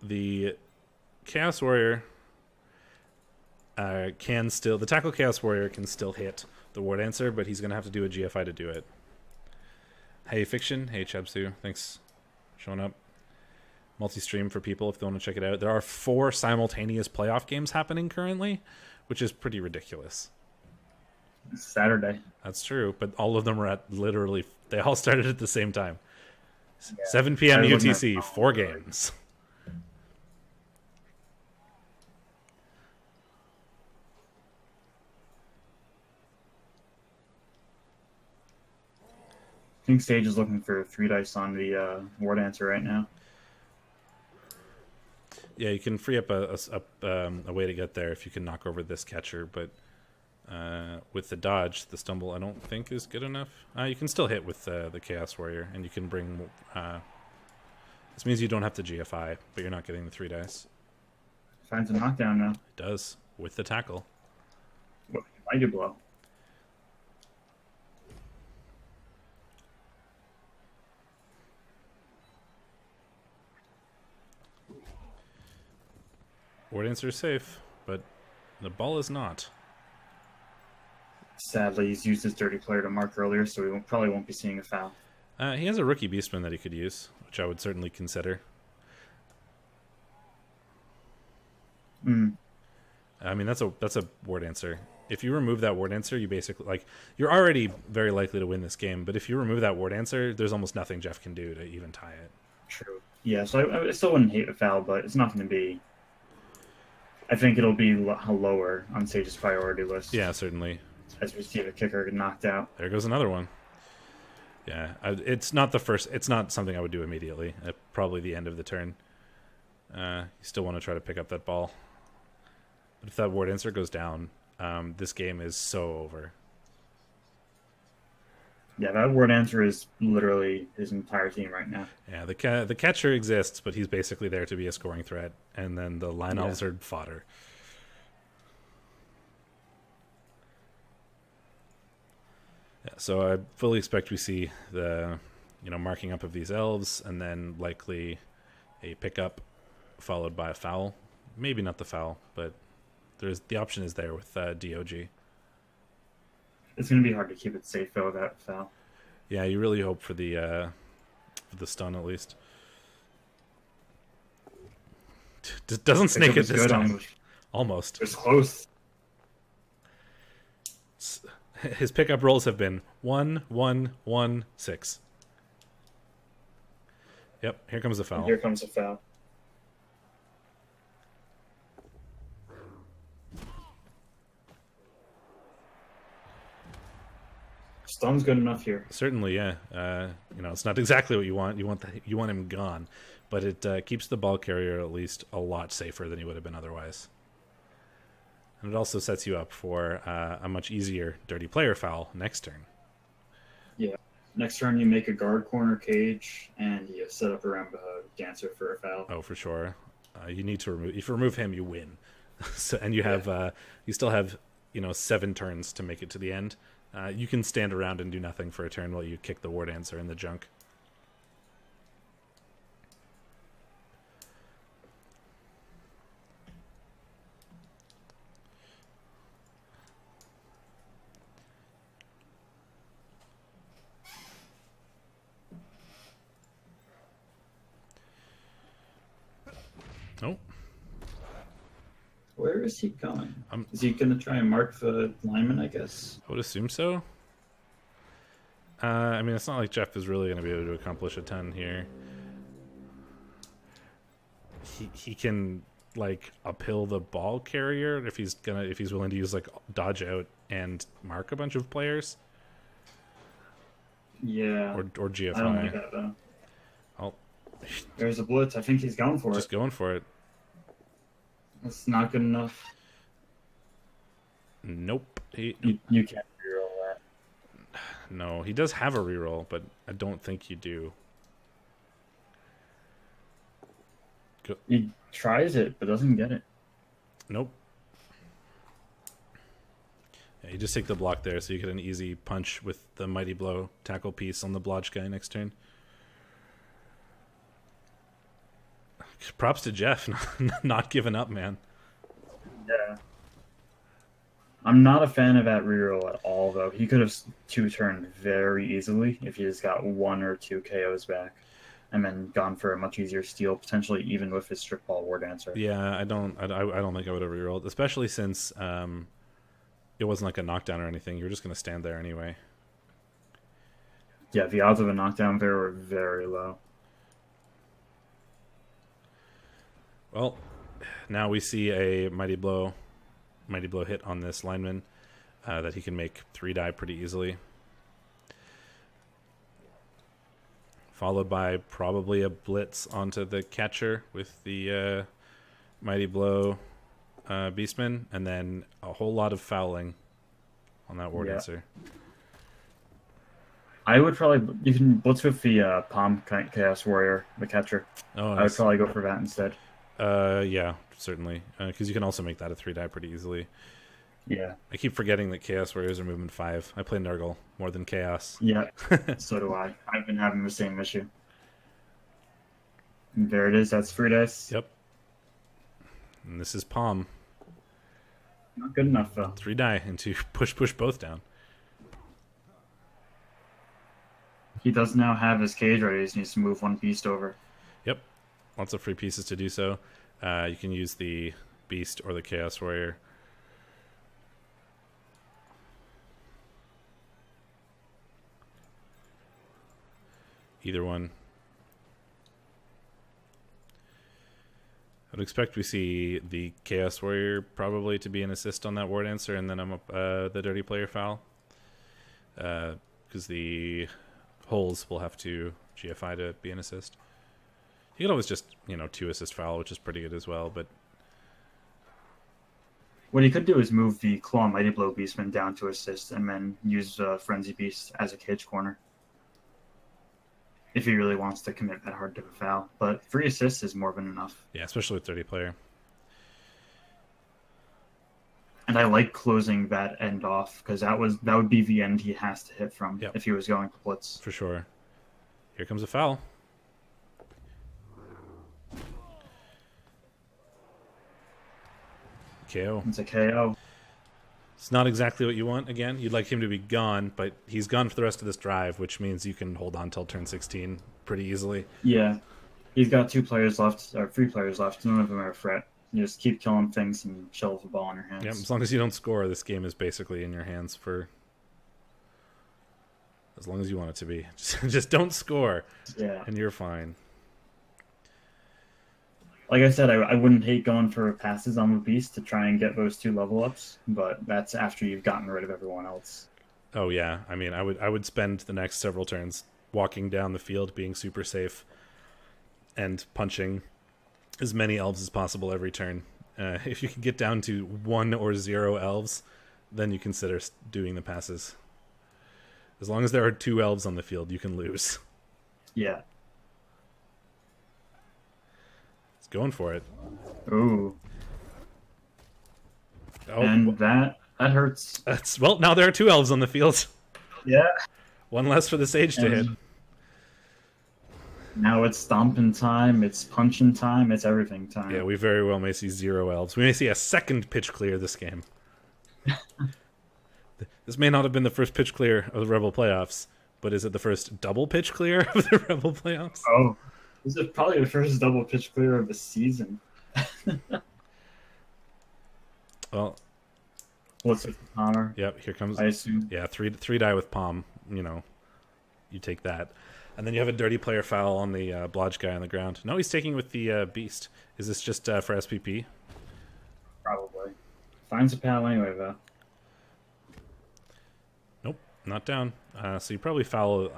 The Chaos Warrior can still, the tackle Chaos Warrior can still hit the War Dancer, but he's gonna have to do a GFI to do it. Hey Fiction, hey Chebsu, thanks for showing up. Multi-stream for people if they want to check it out. There are 4 simultaneous playoff games happening currently, which is pretty ridiculous. it's Saturday. That's true, but all of them are at literally, they all started at the same time. 7 p.m. UTC, 4 games. I think Sage is looking for 3 dice on the War Dancer right now. Yeah, you can free up a way to get there if you can knock over this catcher, but with the dodge, the stumble I don't think is good enough. You can still hit with the Chaos Warrior, and you can bring... this means you don't have to GFI, but you're not getting the 3 dice. Finds a knockdown now. It does, with the tackle. What, Mighty Blow. War Dancer is safe, but the ball is not. Sadly, he's used his dirty player to mark earlier, so we probably won't be seeing a foul. He has a rookie Beastman that he could use, which I would certainly consider. I mean, that's a War Dancer. If you remove that War Dancer, you basically, like, you're already very likely to win this game, but if you remove that War Dancer, there's almost nothing Jeff can do to even tie it. True. Yeah, so I still wouldn't hate a foul, but it's not going to be... I think it'll be lower on Sage's priority list. Yeah, certainly. As we see the kicker get knocked out. There goes another one. Yeah, it's not the first. It's not something I would do immediately. At probably the end of the turn. You still want to try to pick up that ball. But if that War Dancer goes down, this game is so over. Yeah, that War Dancer is literally his entire team right now. Yeah, the catcher exists, but he's basically there to be a scoring threat, and then the line elves are fodder. Yeah, so I fully expect we see the marking up of these elves, and then likely a pickup followed by a foul. Maybe not the foul, but the option is there with DOG. It's going to be hard to keep it safe though without foul. Yeah, you really hope for the stun at least. Doesn't snake it this time. Almost. It's close. His pickup rolls have been 1, 1, 1, 6. Yep, here comes the foul. Here comes a foul. Stun's good enough here. Certainly, yeah. It's not exactly what you want. You want him gone, but it keeps the ball carrier at least a lot safer than he would have been otherwise. And it also sets you up for a much easier dirty player foul next turn. Yeah. Next turn, you make a guard corner cage, and you set up around the dancer for a foul. Oh, for sure. You need to remove. If you remove him, you win. And you have you still have 7 turns to make it to the end. You can stand around and do nothing for a turn while you kick the War Dancer in the junk. Oh. Where is he going? Is he going to try and mark the lineman, I guess? I would assume so. I mean, it's not like Jeff is really going to be able to accomplish a ton here. He can uphill the ball carrier if he's willing to use dodge out and mark a bunch of players. Yeah. Or GFI. I don't like that though. There's a blitz. I think he's going for it. Just going for it. That's not good enough. Nope. You can't reroll that. No, he does have a reroll, but I don't think you do. He tries it, but doesn't get it. Nope. Yeah, you just take the block there, so you get an easy punch with the Mighty Blow tackle piece on the blotch guy next turn. Props to Jeff, not giving up, man. Yeah. I'm not a fan of that reroll at all, though. He could have 2-turned very easily if he just got 1 or 2 KOs back, and then gone for a much easier steal, potentially even with his Strip Ball War Dancer. Yeah, I don't think I would have rerolled, especially since it wasn't like a knockdown or anything. You were just going to stand there anyway. Yeah, the odds of a knockdown there were very low. Well, now we see a Mighty Blow hit on this lineman that he can make 3 die pretty easily. Followed by probably a blitz onto the catcher with the Mighty Blow Beastman, and then a whole lot of fouling on that War Dancer. I would probably... You can blitz with the Palm Chaos Warrior, the catcher. Oh, nice. I would probably go for that instead. Yeah, certainly. Because you can also make that a 3 die pretty easily. Yeah. I keep forgetting that Chaos Warriors are movement 5. I play Nurgle more than Chaos. Yeah, so do I. I've been having the same issue. And there it is. That's 3 dice. Yep. And this is Palm. Not good enough, though. 3 die into push both down. He does now have his cage ready. He just needs to move 1 beast over. Yep. Lots of free pieces to do so. You can use the Beast or the Chaos Warrior. Either one. I would expect we see the Chaos Warrior probably to be an assist on that War Dancer, and then I'm up the Dirty Player foul. Because the holes will have to GFI to be an assist. You could always just, 2 assist foul, which is pretty good as well, but... What he could do is move the Claw Mighty Blow Beastman down to assist, and then use Frenzy Beast as a cage corner. If he really wants to commit that hard to a foul. But 3 assists is more than enough. Yeah, especially with 30 player. And I like closing that end off, because that would be the end he has to hit from if he was going to blitz. For sure. Here comes a foul. KO. It's a KO. It's not exactly what you want. Again, you'd like him to be gone, but he's gone for the rest of this drive, which means you can hold on till turn 16 pretty easily. Yeah. He's got 2 players left, or 3 players left. None of them are a threat. You just keep killing things and chill with the ball in your hands. Yeah, as long as you don't score, this game is basically in your hands for as long as you want it to be. Just don't score, and you're fine. Like I said, I wouldn't hate going for passes on the Beast to try and get those 2 level ups, but that's after you've gotten rid of everyone else. Oh yeah, I mean, I would spend the next several turns walking down the field, being super safe, and punching as many elves as possible every turn. If you can get down to 1 or 0 elves, then you consider doing the passes. As long as there are 2 elves on the field, you can lose. Yeah. It's going for it. Ooh. Oh, and that hurts. Well, now there are 2 elves on the field. Yeah. 1 less for the Sage to hit. Now it's stomping time, it's punching time, it's everything time. Yeah, we very well may see 0 elves. We may see a second pitch clear this game. This may not have been the first pitch clear of the Rebel playoffs, but is it the first double pitch clear of the Rebel playoffs? Oh, this is probably the first double pitch clear of the season. Well, what's with the Palmer? Yep, here comes. I assume. Yeah, three die with Palm. You take that. And then you have a dirty player foul on the Blodge guy on the ground. No, he's taking with the Beast. Is this just for SPP? Probably. Finds a pal anyway, though. Nope, not down. So you probably foul...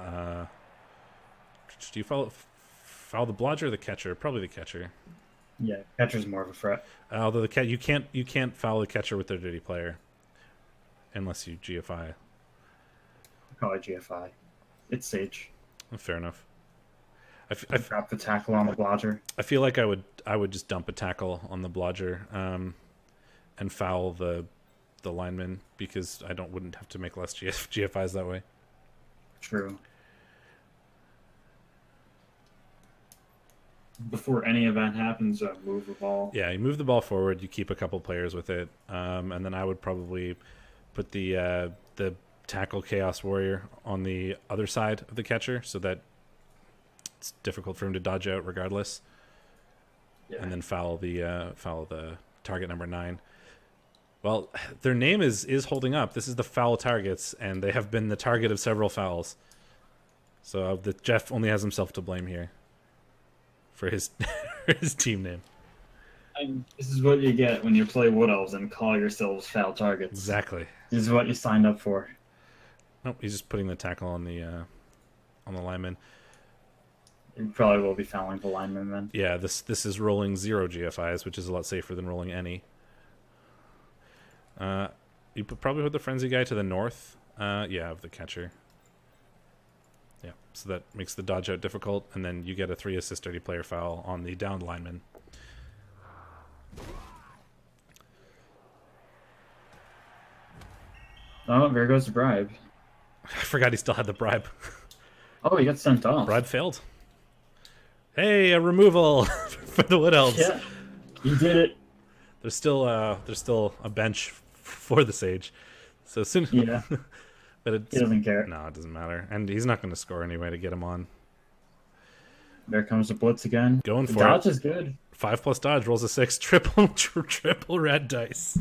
do you foul the Blodge or the catcher? Probably the catcher. Yeah, catcher's more of a threat. Although you can't foul the catcher with their dirty player. Unless you GFI. Call it GFI. It's Sage. Fair enough. Drop the tackle on the blodger. I feel like I would just dump a tackle on the blodger, and foul the lineman because I wouldn't have to make less GFIs that way. True. Before any event happens, move the ball. Yeah, you move the ball forward. You keep a couple players with it, and then I would probably put the tackle Chaos Warrior on the other side of the catcher so that it's difficult for him to dodge out regardless. Yeah. And then foul the target number 9. Well, their name is holding up. This is the foul targets, and they have been the target of several fouls. So Jeff only has himself to blame here for his his team name. This is what you get when you play Wood Elves and call yourselves foul targets. Exactly. This is what you signed up for. Nope, he's just putting the tackle on the lineman. You probably will be fouling the lineman then. Yeah, this is rolling 0 GFIs, which is a lot safer than rolling any. You probably put the frenzy guy to the north. Yeah, of the catcher. Yeah, so that makes the dodge out difficult, and then you get a 3 assist dirty player foul on the downed lineman. Oh, there goes the bribe. I forgot he still had the bribe. Oh, he got sent off. Bribe failed. Hey, a removal for the Wood Elves. Yeah, you did it. There's still a bench for the Sage. So soon. Yeah. But He doesn't care. No, it doesn't matter, and he's not going to score anyway to get him on. There comes the blitz again. Going for dodge it. is good. 5+ dodge rolls a 6. Triple red dice.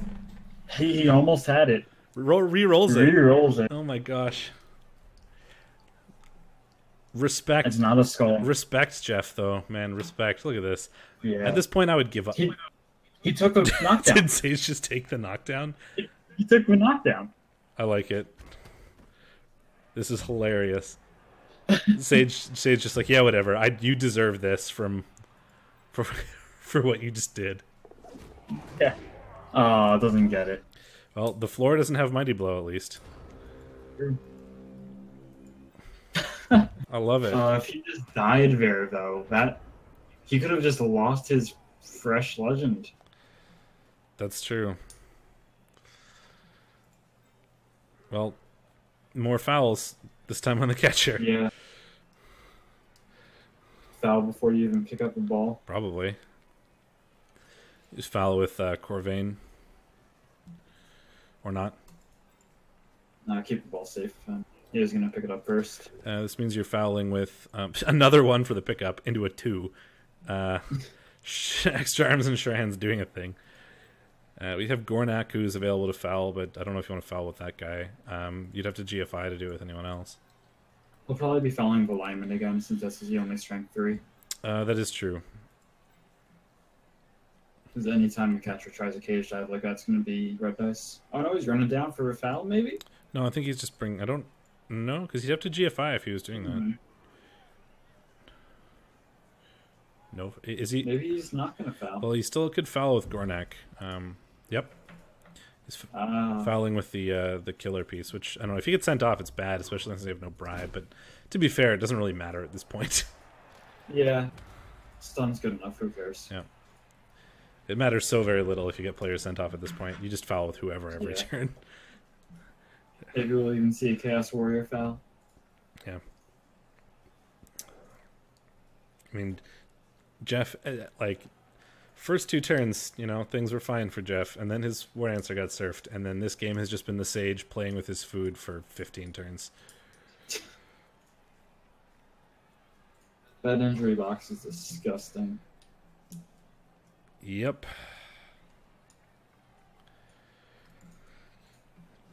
He almost had it. Re-rolls it. Re-rolls it. Oh my gosh. Respect. It's not a skull. Respect, Jeff, though. Man, respect. Look at this. Yeah. At this point, I would give up. He took a knockdown. Did Sage just take the knockdown? He took the knockdown. I like it. This is hilarious. Sage just like, yeah, whatever. You deserve this for what you just did. Yeah. Oh, doesn't get it. Well, the floor doesn't have Mighty Blow, at least. True. I love it. If he just died there, though, he could have just lost his fresh legend. That's true. Well, more fouls, this time on the catcher. Yeah. Foul before you even pick up the ball. Probably. Just foul with Corvain. Or not. No, keep the ball safe. He was going to pick it up first. This means you're fouling with another 1 for the pickup into a 2. Extra arms and sure hands doing a thing. We have Gornak, who's available to foul, but I don't know if you want to foul with that guy. You'd have to GFI to do it with anyone else. We'll probably be fouling the lineman again, since this is the only strength 3. That is true. Because anytime a catcher tries a cage dive like that's going to be red dice. Oh no, he's running down for a foul, maybe? No, I think he's just I don't know, because he'd have to GFI if he was doing that. Mm-hmm. No, is he? Maybe he's not going to foul. Well, he still could foul with Gornak. Yep. He's fouling with the killer piece, which, I don't know, if he gets sent off, it's bad, especially since they have no bribe. But to be fair, it doesn't really matter at this point. Yeah. Stun's good enough, who cares? Yeah. It matters so very little if you get players sent off at this point. You just foul with whoever every turn. Maybe we'll even see a Chaos Warrior foul. Yeah. I mean, Jeff, first 2 turns, things were fine for Jeff, and then his War Answer got surfed, and then this game has just been the Sage playing with his food for 15 turns. That injury box is disgusting. Yep.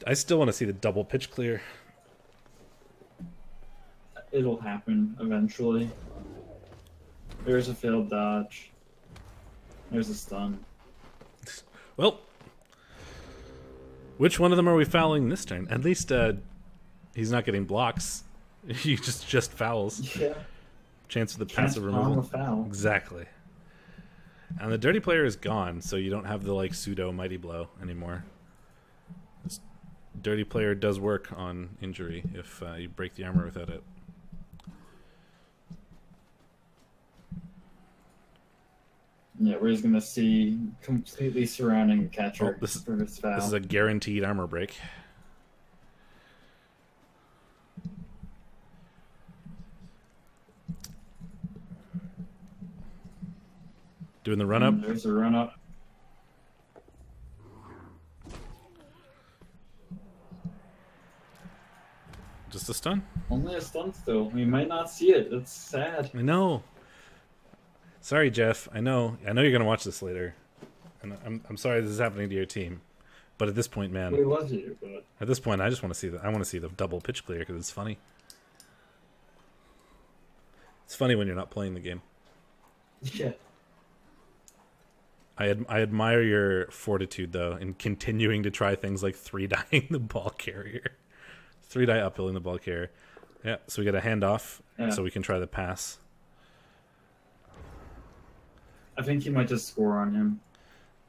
I still want to see the double pitch clear. It'll happen eventually. There's a failed dodge. There's a stun. Well, which one of them are we fouling this turn? At least he's not getting blocks. He just fouls. Yeah. Chance for the passive removal. Foul. Exactly. And the dirty player is gone, so you don't have the pseudo Mighty Blow anymore. This dirty player does work on injury if you break the armor without it. Yeah, we're just gonna see completely surrounding the catcher Oh, this for this foul. This is a guaranteed armor break. Doing the run up. There's a run up. Just a stun. Only a stun still. We might not see it. It's sad. I know. Sorry, Jeff. I know you're gonna watch this later, and I'm sorry this is happening to your team. But at this point, man, We love you, but at this point, I just want to see I want to see the double pitch clear because it's funny. It's funny when you're not playing the game. yeah. I admire your fortitude though in continuing to try things like 3-dieing the ball carrier, 3-die uphilling the ball carrier. Yeah, so we get a handoff, so we can try the pass. I think he might just score on him.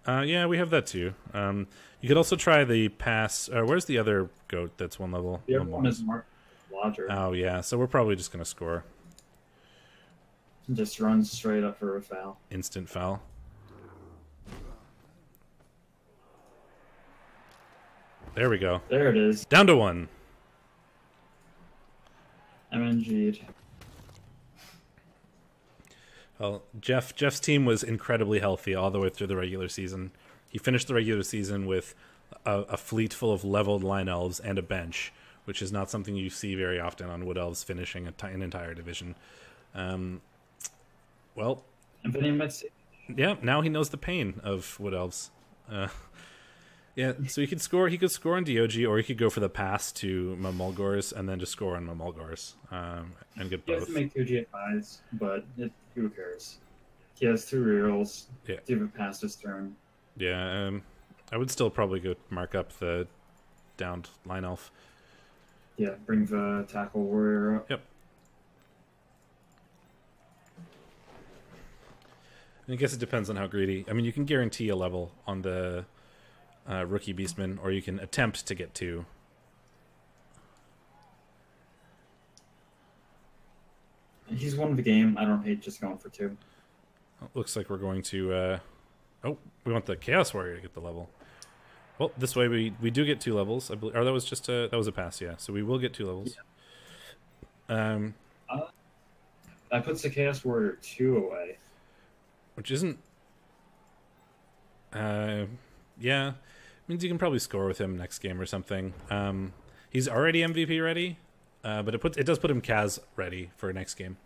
Yeah, we have that too. You could also try the pass. Where's the other goat that's one level? The other one is Mark Lodger. Oh yeah, so we're probably just gonna score. Just runs straight up for a foul. Instant foul. There we go. There it is. Down to 1. MNG'd. Well, Jeff's team was incredibly healthy all the way through the regular season. He finished the regular season with a fleet full of leveled line elves and a bench, which is not something you see very often on wood elves finishing an entire division. Well, yeah, now he knows the pain of wood elves. Yeah, so he could score on DOG, or he could go for the pass to Mamulgors and then just score on Mamulgors and get both. He has to make 2 GFIs, but who cares? He has 2 rerolls. Yeah. Do a pass his turn. Yeah, I would still probably go mark up the downed line elf. Yeah, bring the tackle warrior up. Yep. And I guess it depends on how greedy. I mean, you can guarantee a level on the rookie beastman, or you can attempt to get 2. He's won the game. I don't hate just going for 2. Well, looks like we're going to... oh, we want the Chaos Warrior to get the level. Well, this way we do get 2 levels. I believe, or that was just that was a pass, yeah. So we will get 2 levels. Yeah. That puts the Chaos Warrior 2 away. Which isn't... yeah. Means you can probably score with him next game or something. He's already MVP ready, but it does put him Kaz ready for next game.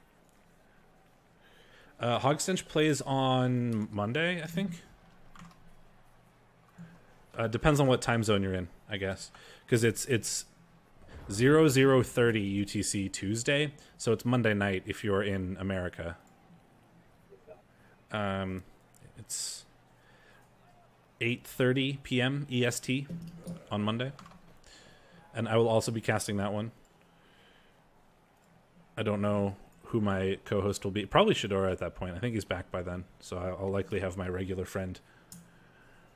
Hogstench plays on Monday, I think. Depends on what time zone you're in, I guess, because it's 00:30 UTC Tuesday, so it's Monday night if you're in America. It's 8:30 p.m. EST on Monday, and I will also be casting that one. I don't know who my co-host will be. Probably Shadora at that point. I think he's back by then, so I'll likely have my regular friend.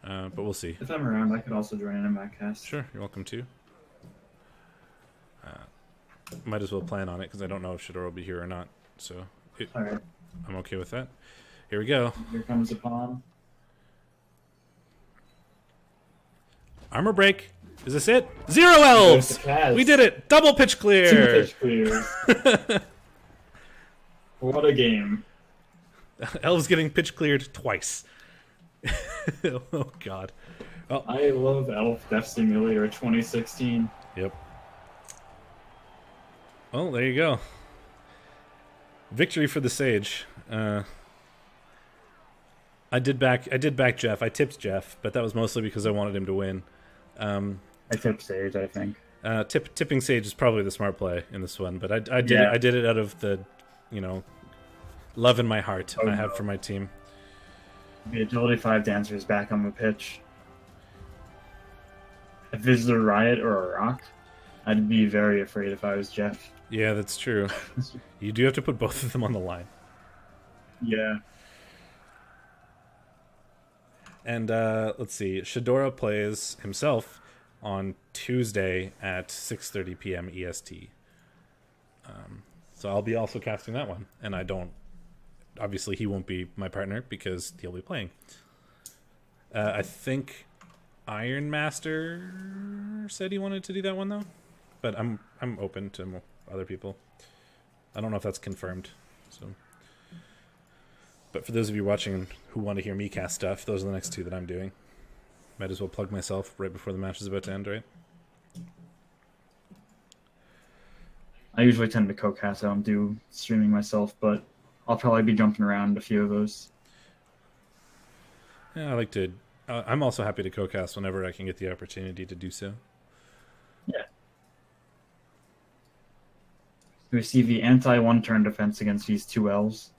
But we'll see. If I'm around, I could also join in my cast. Sure, you're welcome to. Might as well plan on it because I don't know if Shadora will be here or not. So All right. I'm okay with that. Here we go. Here comes the pawn. Armor break. Is this it? 0 elves! We did it! Double pitch clear! 2 pitch clears. What a game. Elves getting pitch cleared twice. Oh, God. Well, I love Elf Death Simulator 2016. Yep. Well, there you go. Victory for the Sage. I did back Jeff. I tipped Jeff, but that was mostly because I wanted him to win. I tipped Sage, I think. Tipping Sage is probably the smart play in this one, but I did it out of the, love in my heart I have for my team. The Agility 5 Dancer is back on the pitch. If this is a Riot or a Rock, I'd be very afraid if I was Jeff. Yeah, that's true. You do have to put both of them on the line. Yeah. And let's see, Shadora plays himself on Tuesday at 6:30 p.m. EST. So I'll be also casting that one, and I don't obviously he won't be my partner because he'll be playing. I think Iron Master said he wanted to do that one though, but I'm open to other people. I don't know if that's confirmed. So, but for those of you watching who want to hear me cast stuff, those are the next two that I'm doing. Might as well plug myself right before the match is about to end, right? I usually tend to co-cast. I don't do streaming myself, but I'll probably be jumping around a few of those. Yeah, I like to. I'm also happy to co-cast whenever I can get the opportunity to do so. Yeah. We see the anti-one-turn defense against these two elves.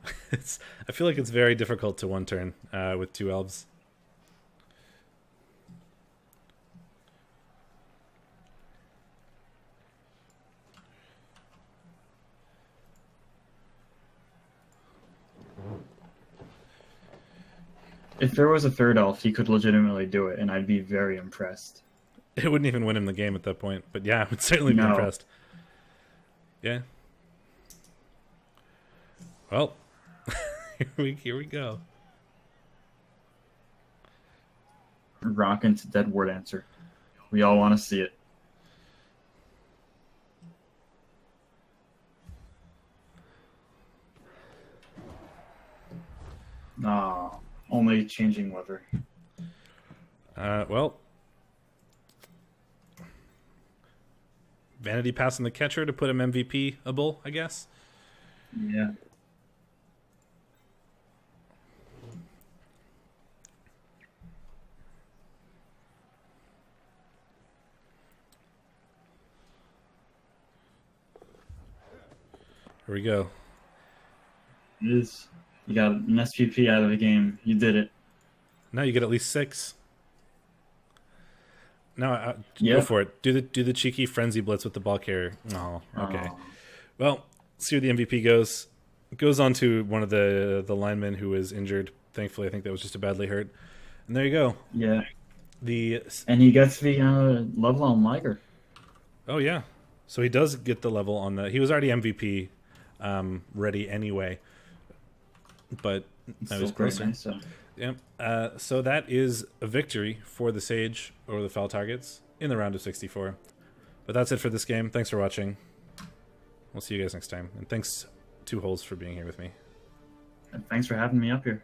I feel like it's very difficult to one-turn with two elves. If there was a third elf, he could legitimately do it, and I'd be very impressed. It wouldn't even win him the game at that point, but yeah, I would certainly be impressed. Yeah. Well, here we go. Rockin' to Dead Word Answer. We all want to see it. No, only changing weather. Well, Vanity passing the catcher to put him MVP-able, I guess. Yeah. Here we go. It is. You got an SPP out of the game. You did it. Now you get at least 6. No, Yeah. Go for it. Do the cheeky frenzy blitz with the ball carrier. Oh, okay. Oh. Well, see where the MVP goes. It goes on to one of the linemen who was injured. Thankfully, I think that was just a badly hurt. And there you go. Yeah. The And he gets the level on Liger. Oh yeah, so he does get the level on the. He was already MVP ready anyway, but I was closer. Nice, so. Yep. So that is a victory for the Sage over the Foul Targets in the round of 64. But that's it for this game. Thanks for watching. We'll see you guys next time. And thanks, Two Holes, for being here with me. And thanks for having me up here.